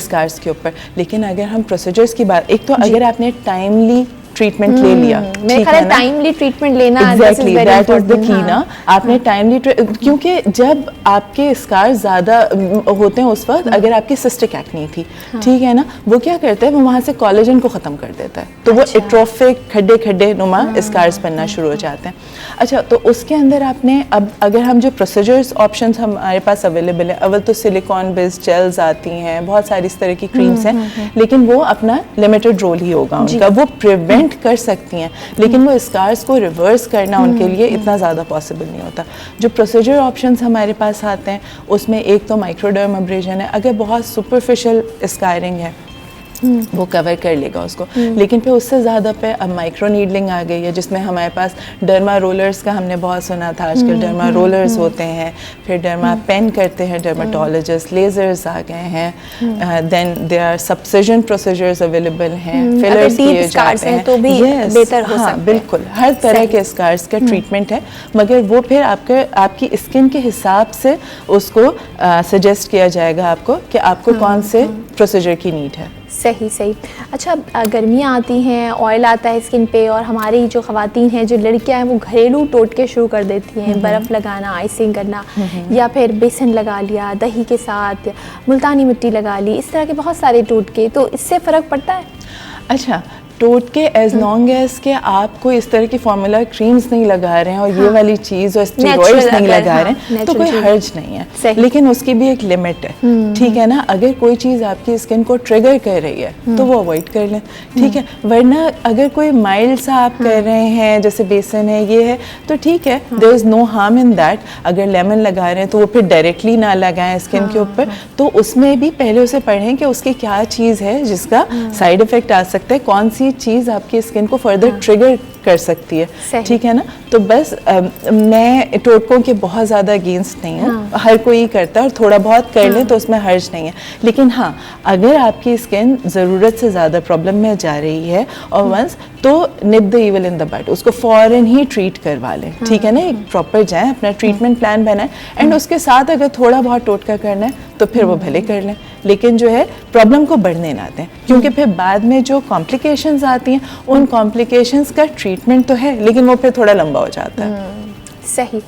स्कार्स के ऊपर, लेकिन अगर हम प्रोसीजर्स की बात, एक तो अगर आपने टाइमली ट्रीटमेंट ले लिया, मेरे ख्याल टाइमली ट्रीटमेंट लेना exactly that is the key ना, आपने टाइमली, क्योंकि जब आपके स्कार ज़्यादा होते हैं उस वक्त, अगर आपकी सिस्टिक एक्नी थी, ठीक है ना, वो क्या करता है, वो वहाँ से कोलेजन को ख़त्म कर देता है, तो वो एट्रोफिक खड्डे नुमा स्कार्स बनना शुरू हो जाते हैं। अच्छा, तो उसके अंदर आपने अब अगर हम जो प्रोसीजर्स ऑप्शंस हमारे पास अवेलेबल है, अव्वल तो सिलिकॉन बेस्ड जेल्स आती हैं, बहुत सारी इस तरह की क्रीम्स हैं, लेकिन वो अपना लिमिटेड रोल ही होगा उनका, वो प्रिवेंट कर सकती हैं, लेकिन वो स्कार्स को रिवर्स करना उनके लिए इतना ज़्यादा पॉसिबल नहीं होता। जो प्रोसीजर ऑप्शंस हमारे पास आते हैं उसमें एक तो माइक्रोडर्म अब्रेजन है, अगर बहुत सुपरफिशियल स्कारिंग है वो कवर कर लेगा उसको, लेकिन फिर उससे ज़्यादा पे अब माइक्रो नीडलिंग आ गई है, जिसमें हमारे पास डर्मा रोलर्स का हमने बहुत सुना था, आजकल डर्मा रोलर्स होते हैं, फिर डर्मा पेन करते हैं डर्माटोलॉजिस्ट, लेजर्स आ गए हैं, then there are subcision procedures available हैं, फिलर्स किए जाते हैं, तो भी बेहतर हो सकता है। बिल्कुल, हर तरह के स्कार्स का ट्रीटमेंट है, मगर वो फिर आपकी स्किन के हिसाब से उसको सजेस्ट किया जाएगा आपको कि आपको कौन से प्रोसीजर की नीड है। सही। अच्छा, गर्मियाँ आती हैं, ऑयल आता है स्किन पे, और हमारी जो ख़वातीन हैं, जो लड़कियां हैं, वो घरेलू टोटके शुरू कर देती हैं, बर्फ़ लगाना, आइसिंग करना, या फिर बेसन लगा लिया दही के साथ, मुल्तानी मिट्टी लगा ली, इस तरह के बहुत सारे टोटके, तो इससे फ़र्क पड़ता है? अच्छा, टोटके एज लॉन्ग एज के आपको इस तरह की फॉर्मूला क्रीम्स नहीं लगा रहे हैं और ये वाली चीज़ और स्टेरॉइड्स नहीं लगा रहे हैं तो कोई हर्ज नहीं है, लेकिन उसकी भी एक लिमिट है, ठीक है ना। अगर कोई चीज़ आपकी स्किन को ट्रिगर कर रही है तो वो अवॉइड कर लें, ठीक है। वरना अगर कोई माइल्ड सा आप कर रहे हैं जैसे बेसन है ये है तो ठीक है, there is no harm in that. अगर लेमन लगा रहे हैं तो वो फिर डायरेक्टली ना लगाएं स्किन के ऊपर, तो उसमें भी पहले उसे पढ़ें कि उसकी क्या चीज़ है जिसका साइड इफ़ेक्ट आ सकता है, कौन सी चीज़ आपकी स्किन को फर्दर ट्रिगर कर सकती है, ठीक है ना। तो बस मैं टोटकों के बहुत ज़्यादा अगेंस्ट नहीं हूँ, हर कोई करता है और थोड़ा बहुत कर लें तो उसमें हर्ज नहीं है। लेकिन हाँ, अगर आपकी स्किन ज़रूरत से ज़्यादा प्रॉब्लम में जा रही है और वंस, तो nip the evil in the bud, उसको फ़ौरन ही ट्रीट करवा लें, ठीक है ना। एक प्रॉपर जाएँ, अपना ट्रीटमेंट प्लान बनाएं एंड उसके साथ अगर थोड़ा बहुत टोटका करना है तो फिर वो भले कर लें, लेकिन जो है प्रॉब्लम को बढ़ने ना दें, क्योंकि फिर बाद में जो कॉम्प्लिकेशंस आती हैं उन कॉम्प्लिकेशंस का ट्रीटमेंट तो है लेकिन वो फिर थोड़ा लंबा हो जाता है। सही।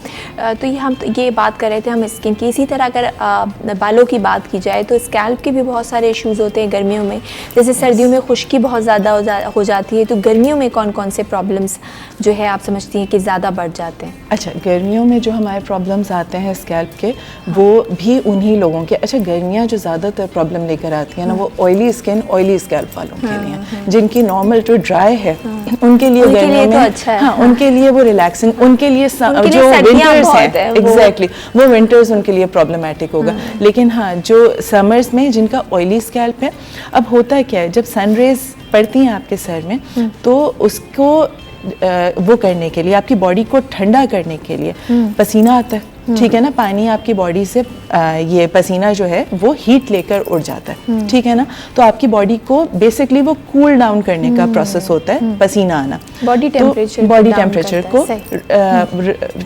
तो ये हम तो ये बात कर रहे थे हम स्किन की। इसी तरह अगर बालों की बात की जाए तो स्कैल्प के भी बहुत सारे इश्यूज होते हैं गर्मियों में, जैसे सर्दियों में खुश्की बहुत ज़्यादा हो जाती है, तो गर्मियों में कौन कौन से प्रॉब्लम्स जो है आप समझती हैं कि ज़्यादा बढ़ जाते हैं? अच्छा, गर्मियों में जो हमारे प्रॉब्लम्स आते हैं स्कैल्प के, वो भी उन्हीं लोगों के, अच्छा गर्मियाँ जो ज़्यादातर प्रॉब्लम लेकर आती हैं ना, वो ऑयली स्किन ऑयली स्कैल्प वालों के लिए, जिनकी नॉर्मल टू ड्राई है उनके लिए गर्मियों में अच्छा है, हाँ, उनके लिए वो रिलैक्सिंग, उनके लिए जो विंटर्स हैं एग्जैक्टली वो विंटर्स उनके लिए प्रॉब्लमेटिक होगा। लेकिन हाँ, जो समर्स में जिनका ऑयली स्कैल्प है, अब होता क्या है, जब सन रेज पड़ती हैं आपके सर में तो उसको वो करने के लिए, आपकी बॉडी को ठंडा करने के लिए पसीना आता है, ठीक है ना। पानी आपकी बॉडी से ये पसीना जो है वो हीट लेकर उड़ जाता है, ठीक है ना। तो आपकी बॉडी को बेसिकली वो कूल डाउन करने का प्रोसेस होता है पसीना आना, बॉडी टेम्परेचर को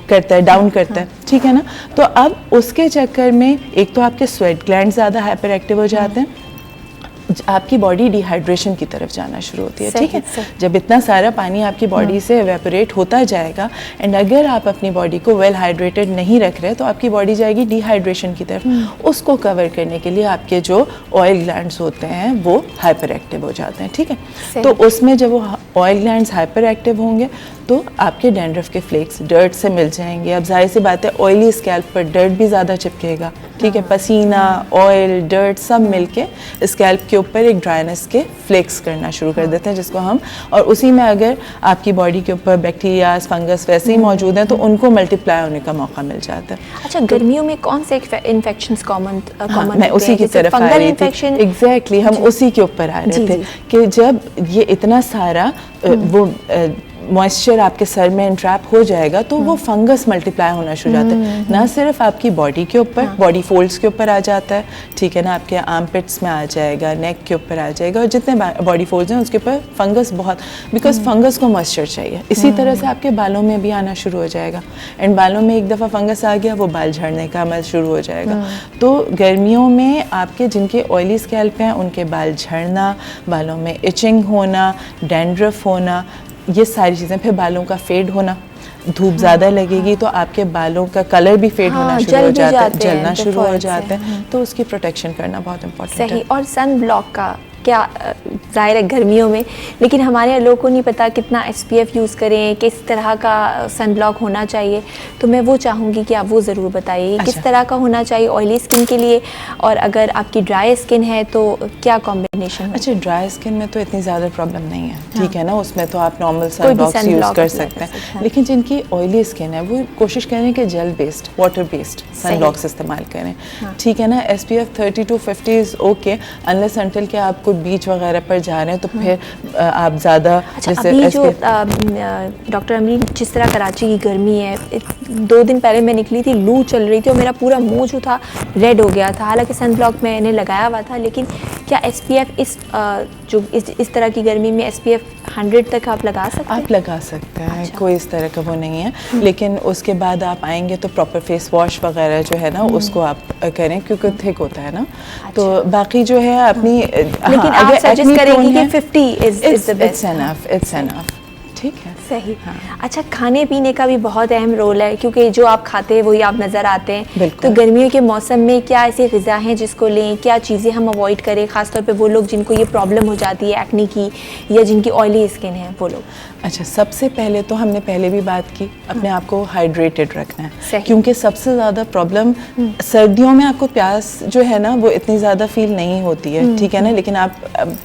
करता है, डाउन करता है, ठीक है ना। तो अब उसके चक्कर में एक तो आपके स्वेट ग्लैंड ज़्यादा हाइपर एक्टिव हो जाते हैं, आपकी बॉडी डिहाइड्रेशन की तरफ जाना शुरू होती है, ठीक है। जब इतना सारा पानी आपकी बॉडी से एवेपोरेट होता जाएगा एंड अगर आप अपनी बॉडी को वेल हाइड्रेटेड नहीं रख रहे तो आपकी बॉडी जाएगी डिहाइड्रेशन की तरफ। उसको कवर करने के लिए आपके जो ऑयल ग्लैंड्स होते हैं वो हाइपर एक्टिव हो जाते हैं, ठीक है। तो उसमें जब वो ऑयल ग्लैंड्स हाइपर एक्टिव होंगे तो आपके डैंड्रफ के फ्लेक्स डर्ट से मिल जाएंगे। अब जाहिर सी बात है ऑयली स्कैल्प पर डर्ट भी ज़्यादा चिपकेगा, ठीक है। पसीना, ऑयल, डर्ट सब मिलके स्कैल्प के ऊपर एक ड्राइनेस के फ्लेक्स करना शुरू कर देते हैं, जिसको हम, और उसी में अगर आपकी बॉडी के ऊपर बैक्टीरिया, फंगस वैसे ही मौजूद हैं तो उनको मल्टीप्लाई होने का मौका मिल जाता है। अच्छा, गर्मियों में कौन से इन्फेक्शंस कॉमन मैं उसी की तरफ आ रही थी, एग्जैक्टली हम उसी के ऊपर आ रहे थे कि जब ये इतना सारा वो मॉइस्चर आपके सर में इंट्रैप हो जाएगा तो वो फंगस मल्टीप्लाई होना शुरू हो जाता है, ना सिर्फ आपकी बॉडी के ऊपर, बॉडी फोल्ड्स के ऊपर आ जाता है, ठीक है ना, आपके आर्मपिट्स में आ जाएगा, नेक के ऊपर आ जाएगा, और जितने बॉडी फोल्ड्स हैं उसके ऊपर फंगस बहुत, बिकॉज फंगस को मॉइस्चर चाहिए। इसी तरह से आपके बालों में भी आना शुरू हो जाएगा एंड बालों में एक दफ़ा फंगस आ गया वो बाल झड़ने का अमल शुरू हो जाएगा। तो गर्मियों में आपके जिनके ऑयली स्कैल्प हैं उनके बाल झड़ना, बालों में इचिंग होना, डैंड्रफ होना, ये सारी चीज़ें, फिर बालों का फेड होना, धूप ज़्यादा लगेगी तो आपके बालों का कलर भी फेड होना शुरू हो जाता है, जलना शुरू हो जाते हैं, तो उसकी प्रोटेक्शन करना बहुत इम्पोर्टेंट है। और सन ब्लॉक का क्या, ज़ाहिर है गर्मियों में, लेकिन हमारे यहाँ लोगों को नहीं पता कितना SPF यूज़ करें, किस तरह का सन ब्लॉक होना चाहिए, तो मैं वो चाहूँगी कि आप वो ज़रूर बताइए। अच्छा। किस तरह का होना चाहिए ऑयली स्किन के लिए, और अगर आपकी ड्राई स्किन है तो क्या कॉम्बिनेशन? अच्छा, ड्राई स्किन में तो इतनी ज़्यादा प्रॉब्लम नहीं है, ठीक है ना, उसमें तो आप नॉर्मल सन ब्लॉक्स यूज़ कर सकते हैं, लेकिन जिनकी ऑयली स्किन है वो कोशिश करें कि जेल बेस्ड, वाटर बेस्ड सन ब्लॉक्स इस्तेमाल करें, ठीक है ना। SPF 30 to 50 is okay, unless until के आपको बीच वगैरह पर जा रहे हैं तो फिर आप ज़्यादा, जैसे अभी जो डॉक्टर अमीन, जिस तरह कराची की गर्मी है, 2 दिन पहले मैं निकली थी, लू चल रही थी और मेरा पूरा मुंह जो था रेड हो गया था, हालांकि सन ब्लॉक मैंने लगाया हुआ था, लेकिन क्या SPF इस तरह की गर्मी में SPF 100 तक आप लगा सकते हैं? आप लगा सकते हैं। अच्छा। कोई इस तरह का वो नहीं है, लेकिन उसके बाद आप आएंगे तो प्रॉपर फेस वॉश वगैरह जो है ना उसको आप करें, क्योंकि थिक होता है ना। अच्छा। तो बाकी जो है अपनी, लेकिन आप सजेस्ट करेंगी कि 50 is the best? It's enough, ठीक है। सही। अच्छा, खाने पीने का भी बहुत अहम रोल है, क्योंकि जो आप खाते हैं वही आप नज़र आते हैं। बिल्कुल। तो गर्मियों के मौसम में क्या ऐसी ग़िज़ा हैं जिसको लें, क्या चीज़ें हम अवॉइड करें, ख़ासतौर पे वो लोग जिनको ये प्रॉब्लम हो जाती है एक्ने की, या जिनकी ऑयली स्किन है वो लोग? अच्छा, सबसे पहले तो हमने पहले भी बात की, अपने आप को हाइड्रेटेड रखना है, सही। क्योंकि सबसे ज़्यादा प्रॉब्लम सर्दियों में आपको प्यास जो है ना वो इतनी ज़्यादा फील नहीं होती है, ठीक है ना, लेकिन आप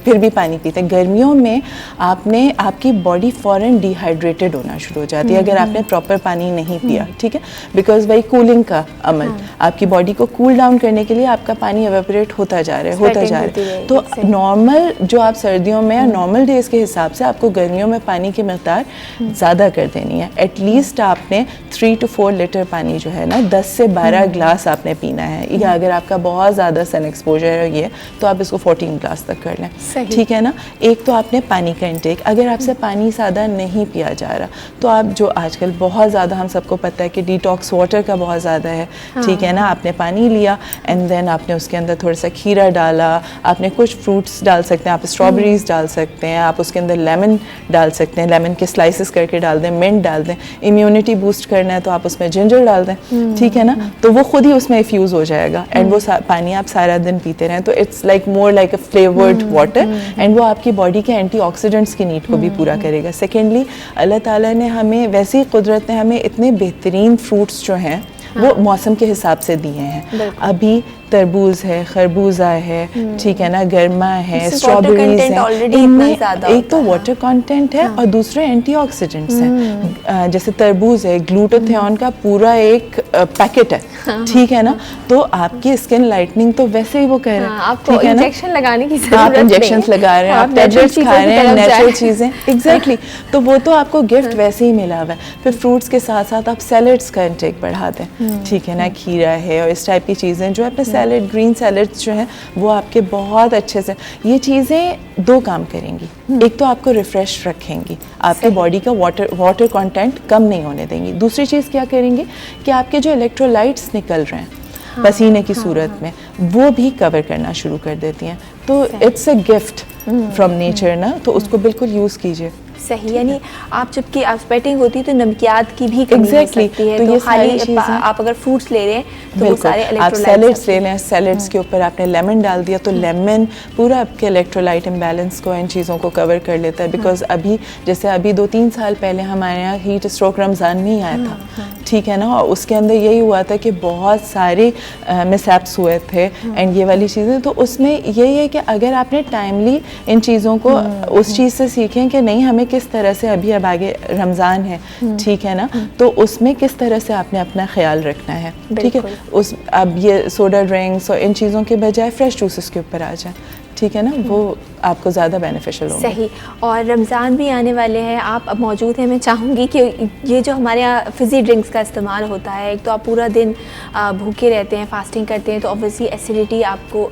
फिर भी पानी पीते हैं। गर्मियों में आपकी बॉडी फ़ौरन डिहाइड्रेटेड होना शुरू हो जाती है अगर आपने प्रॉपर पानी नहीं पिया, ठीक है, बिकॉज वही कूलिंग का अमल, आपकी बॉडी को कूल डाउन करने के लिए आपका पानी एवेपोरेट होता जा रहा है, होता जा रहा है। तो नॉर्मल जो आप सर्दियों में या नॉर्मल डेज़ के हिसाब से आपको गर्मियों में पानी की मकदार ज़्यादा कर देनी है। एटलीस्ट आपने 3 to 4 लीटर पानी जो है ना 10 से 12 ग्लास आपने पीना है, या अगर आपका बहुत ज़्यादा सन एक्सपोजर है ये तो आप इसको 14 ग्लास तक कर लें, ठीक है ना। एक तो आपने पानी का इंटेक, अगर आपसे पानी ज़्यादा नहीं पिया जा रहा तो आप जो आजकल बहुत ज़्यादा हम सबको पता है कि डिटॉक्स वाटर का बहुत ज़्यादा है, ठीक है ना, आपने पानी लिया एंड देन आपने उसके अंदर थोड़ा सा खीरा डाला, आपने कुछ फ्रूट्स डाल सकते हैं, आप स्ट्रॉबेरीज डाल सकते हैं, आप उसके अंदर लेमन डाल सकते हैं, लेमन के स्लाइसेस करके डाल दें, मिंट डाल दें, इम्यूनिटी बूस्ट करना है तो आप उसमें जिंजर डाल दें, ठीक है ना, तो वो खुद ही उसमें इफ्यूज़ हो जाएगा एंड वो पानी आप सारा दिन पीते रहें तो it's like more like a flavoured water and वो आपकी बॉडी के एंटीऑक्सीडेंट्स की नीड को भी पूरा करेगा। सेकेंडली, अल्लाह ताला ने हमें, वैसी कुदरत ने हमें इतने बेहतरीन फ्रूट्स जो हैं वो मौसम के हिसाब से दिए हैं। अभी तरबूज है, खरबूजा है, ठीक है ना, गर्मा है, स्ट्रॉबेरीज है, इनमें एक तो वाटर कंटेंट है और दूसरे एंटीऑक्सीडेंट्स हैं। जैसे तरबूज है, ग्लूटाथियोन का पूरा एक पैकेट है, ठीक है ना, तो आपकी स्किन लाइटनिंग तो वैसे ही वो कह रहे हैं, आपको इंजेक्शन लगाने की जरूरत आप इंजेक्शन लगा रहे हैं, आप टैबलेट्स खा रहे हैं, नेचुरल चीज़ें, एग्जैक्टली, तो वो तो आपको गिफ्ट वैसे ही मिला हुआ है। फिर फ्रूट्स के साथ साथ आप सैलेड्स का इंटेक बढ़ा दें, ठीक है ना, खीरा है और इस टाइप की चीज़ें जो अपने सैलेड, ग्रीन सैलेड्स जो हैं वो आपके बहुत अच्छे से, ये चीज़ें 2 काम करेंगी। एक तो आपको रिफ्रेश रखेंगी, आपके बॉडी का वाटर कंटेंट कम नहीं होने देंगी। दूसरी चीज़ क्या करेंगे कि आपके जो इलेक्ट्रोलाइट्स निकल रहे हैं पसीने की सूरत में वो भी कवर करना शुरू कर देती हैं। तो it's a gift from nature ना, तो उसको बिल्कुल यूज़ कीजिए। सही, यानी आप जबकि आप स्वेटिंग होती है तो नमकियात की भी कमी हो सकती है, तो ये खाली आप अगर फ्रूट्स ले रहे हैं तो वो सारे आप इलेक्ट्रोलाइट्स सैलेड्स ले लें, सैलेड्स के ऊपर आपने लेमन डाल दिया तो लेमन पूरा आपके इलेक्ट्रोलाइट इम्बैलेंस को, इन चीज़ों को कवर कर लेता है। बिकॉज अभी जैसे अभी 2-3 साल पहले हमारे यहाँ हीट स्ट्रोक रमज़ान में ही आया था, ठीक है ना, और उसके अंदर यही हुआ था कि बहुत सारे मिसहैप्स हुए थे एंड ये वाली चीज़ें, तो उसमें यही है कि अगर आपने टाइमली इन चीज़ों को उस चीज़ से सीखें कि नहीं हमें किस तरह से, अभी अब आगे रमज़ान है, ठीक है ना, तो उसमें किस तरह से आपने अपना ख्याल रखना है, ठीक है, उस अब ये सोडा ड्रिंक्स और इन चीज़ों के बजाय फ्रेश जूसेस के ऊपर आ जाए, ठीक है ना, वो आपको ज़्यादा बेनिफिशियल होगा। सही। और रमज़ान भी आने वाले हैं, आप अब मौजूद हैं, मैं चाहूँगी कि ये जो हमारे यहाँ फिज़ी ड्रिंक्स का इस्तेमाल होता है, एक तो आप पूरा दिन भूखे रहते हैं, फास्टिंग करते हैं, तो ऑब्वियसली एसिडिटी, आपको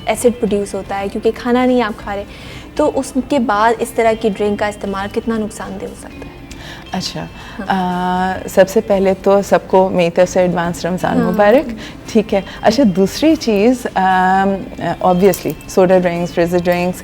एसिड प्रोड्यूस होता है क्योंकि खाना नहीं आप खा रहे, तो उसके बाद इस तरह की ड्रिंक का इस्तेमाल कितना नुकसानदेह हो सकता है? अच्छा, सबसे पहले तो सबको मेरी तरफ से एडवांस रमज़ान मुबारक, ठीक है। अच्छा, दूसरी चीज़ obviously soda drinks, fridge drinks,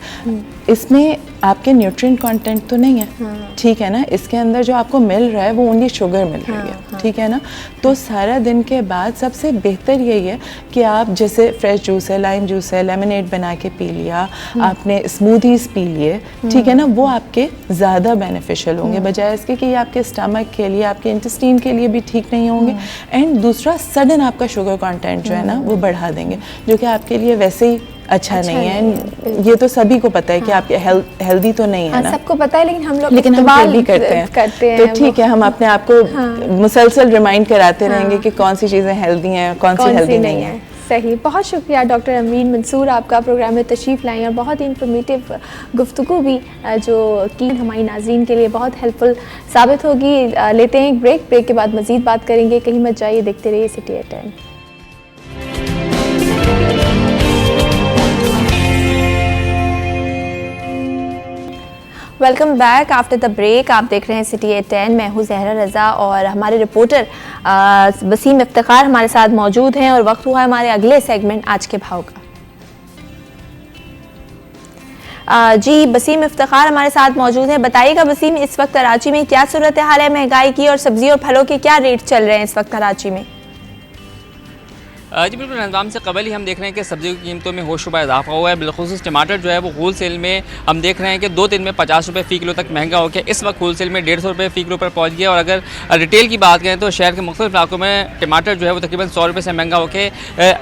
इसमें आपके न्यूट्रिएंट कंटेंट तो नहीं है, ठीक है ना, इसके अंदर जो आपको मिल रहा है वो ओनली शुगर मिल रही है, ठीक है ना, तो सारा दिन के बाद सबसे बेहतर यही है कि आप जैसे फ्रेश जूस है, लाइम जूस है, लेमनेड बना के पी लिया, आपने स्मूदीज़ पी लिए, ठीक है ना, वो आपके ज़्यादा बेनिफिशियल होंगे बजाय इसके कि आपके स्टमक के लिए, आपके इंटेस्टाइन के लिए भी ठीक नहीं होंगे। एंड दूसरा, सडन आपका शुगर कंटेंट जो है ना वो बढ़ा देंगे, जो कि आपके लिए वैसे ही अच्छा नहीं है। ये तो सभी को पता है कि आपके हेल्दी तो नहीं है ना, सबको पता है, लेकिन हम लोग लेकिन हम फिर भी करते हैं, तो ठीक है, हम अपने आप को मुसलसल रिमाइंड कराते रहेंगे कि कौन सी चीज़ें हेल्दी हैं, कौन सी हेल्दी नहीं है। सही, बहुत शुक्रिया डॉक्टर अमीन मंसूर, आपका प्रोग्राम में तशरीफ़ लाई और बहुत ही इंफॉर्मेटिव गुफ्तगू भी जो कि हमारी नाज़रीन के लिए बहुत हेल्पफुल साबित होगी। लेते हैं एक ब्रेक के बाद मज़ीद बात करेंगे, कहीं मत जाइए, देखते रहिए city at 10। Welcome back after the break. आप देख रहे हैं सिटी एट 10। मैं हूँ ज़हरा रज़ा और हमारे रिपोर्टर वसीम इफ्तिखार हमारे साथ मौजूद हैं और वक्त हुआ है हमारे अगले सेगमेंट आज के भाव का। जी बसीम इफ्तिखार हमारे साथ मौजूद हैं। बताइएगा वसीम, इस वक्त कराची में क्या सूरत हाल है महंगाई की, और सब्जी और फलों के क्या रेट चल रहे हैं इस वक्त कराची में? जी बिल्कुल, रमज़ान से कबल ही हम देख रहे हैं कि सब्जियों की कीमतों में होशरुबा इजाफा हुआ है। बिलखुसूस टमाटर जो है वो होल सेल में हम देख रहे हैं कि 2 दिन में 50 रुपये फ़ी किलो तक महंगा हो गया। इस वक्त होल सेल में 150 रुपये फ़ी किलो पर पहुँच गया। और अगर रिटेल की बात करें तो शहर के मुख्तलिफ इलाकों में टमाटर जो है वो तकरीबन 100 रुपये से महंगा होकर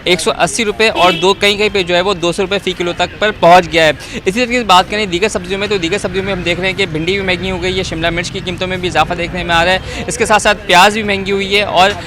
180 रुपये और कहीं पे जो है वो 200 रुपये फ़ी किलो तक पर पहुँच गया है। इसी तरीके से बात करें दीगर सब्जियों में, तो दीगर सब्जियों में हम देख रहे हैं कि भिंडी भी महंगी हो गई है, शिमला मिर्च की कीमतों में भी इजाफा देखने में आ रहा है। इसके साथ साथ प्याज भी महंगी हुई है और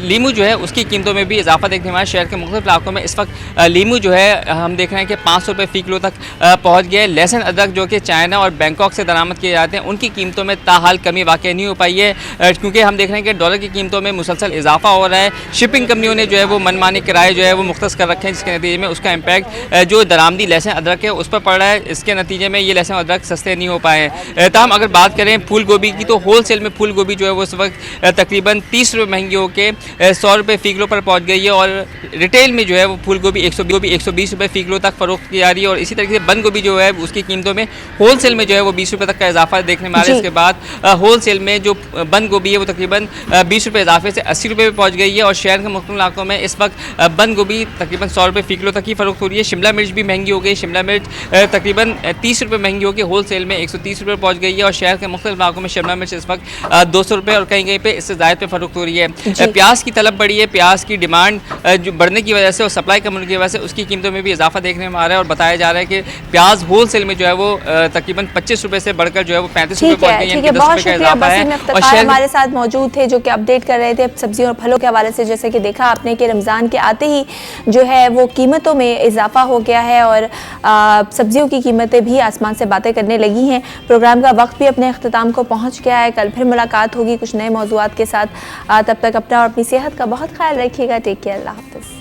लीमू जो है उसकी कीमतों में भी इजाफा देखने में आ रहा है। शहर के मुख्तलिफ इलाकों में इस वक्त लीमू जो है हम देख रहे हैं कि 500 रुपये फ़ी किलो तक पहुँच गया है। लहसुन अदरक जो कि चाइना और बैंकॉक से दरामद किए जाते हैं, उनकी कीमतों में ताहाल कमी वाक़ई नहीं हो पाई है, क्योंकि हम देख रहे हैं कि डॉलर की कीमतों में मुसलसल इजाफा हो रहा है। शिपिंग कंपनियों ने जो है वो मनमानी किराए जो है वो मुख्तस कर रखे हैं, जिसके नतीजे में उसका इम्पैक्ट जो दरामदी लहसुन अदरक है उस पर पड़ रहा है। इसके नतीजे में ये लहसुन अदरक सस्ते नहीं हो पाए हैं। तमाम अगर बात करें फूल गोभी की, तो होल सेल में फूल गोभी जो है वो इस वक्त तकरीबन 30 रुपये महंगी होकर 100 रुपये फ़ी किलो पर पहुँच गई है। और रिटेल में जो है वो फूल गोभी 120 रुपये फ़ी किलो तक फरोख्त की जा रही है। और इसी तरीके से बंद गोभी जो है उसकी कीमतों में होल सेल में जो है वो 20 रुपये तक का इजाफा देखने में आ रहा है। इसके बाद होल सेल में जो बंद गोभी है वो तकरीबन 20 रुपये इजाफे से 80 रुपये पे पहुँच गई है। और शहर के मुख्तलिफ इलाकों में इस वक्त बंद गोभी तकरीबन 100 रुपये फ़ी किलो तक ही फरोख्त हो रही है। शिमला मिर्च भी महंगी हो गई, शिमला मिर्च तकरीबन 30 रुपये महंगी होकर होल सेल में 130 रुपये पहुँच गई है। और शहर के मुख्तलिफ इलाकों में शिमला मिर्च इस वक्त 200 रुपये और कहीं पे इससे ज़ायद पे फरोख्त हो रही है। प्याज की तलब बढ़ी है, प्याज की डिमांड जो बढ़ने की वजह से और सप्लाई कम होने की वजह से उसकी कीमतों में भी इजाफा देखने में आ रहा है। और बताया जा रहा है कि प्याज होल सेल में जो है वो तकरीबन 25 रुपये से बढ़कर जो है वो 35 रुपये पहुंच गई है। ठीक है, बहुत शुक्रिया बसीम इफ्तिखार हमारे साथ मौजूद थे जो कि अपडेट कर रहे थे सब्जियों और फलों के हवाले से। जैसे कि देखा आपने कि रमज़ान के आते ही जो है वो कीमतों में इजाफा हो गया है और सब्जियों की कीमतें भी आसमान से बातें करने लगी हैं। प्रोग्राम का वक्त भी अपने अख्ताम को पहुँच गया है। कल फिर मुलाकात होगी कुछ नए मौज़ूआत के साथ। तब तक अपना और अपनी सेहत का बहुत ख्याल रखिएगा। टेक केयर, अल्लाह हाफ़िज़।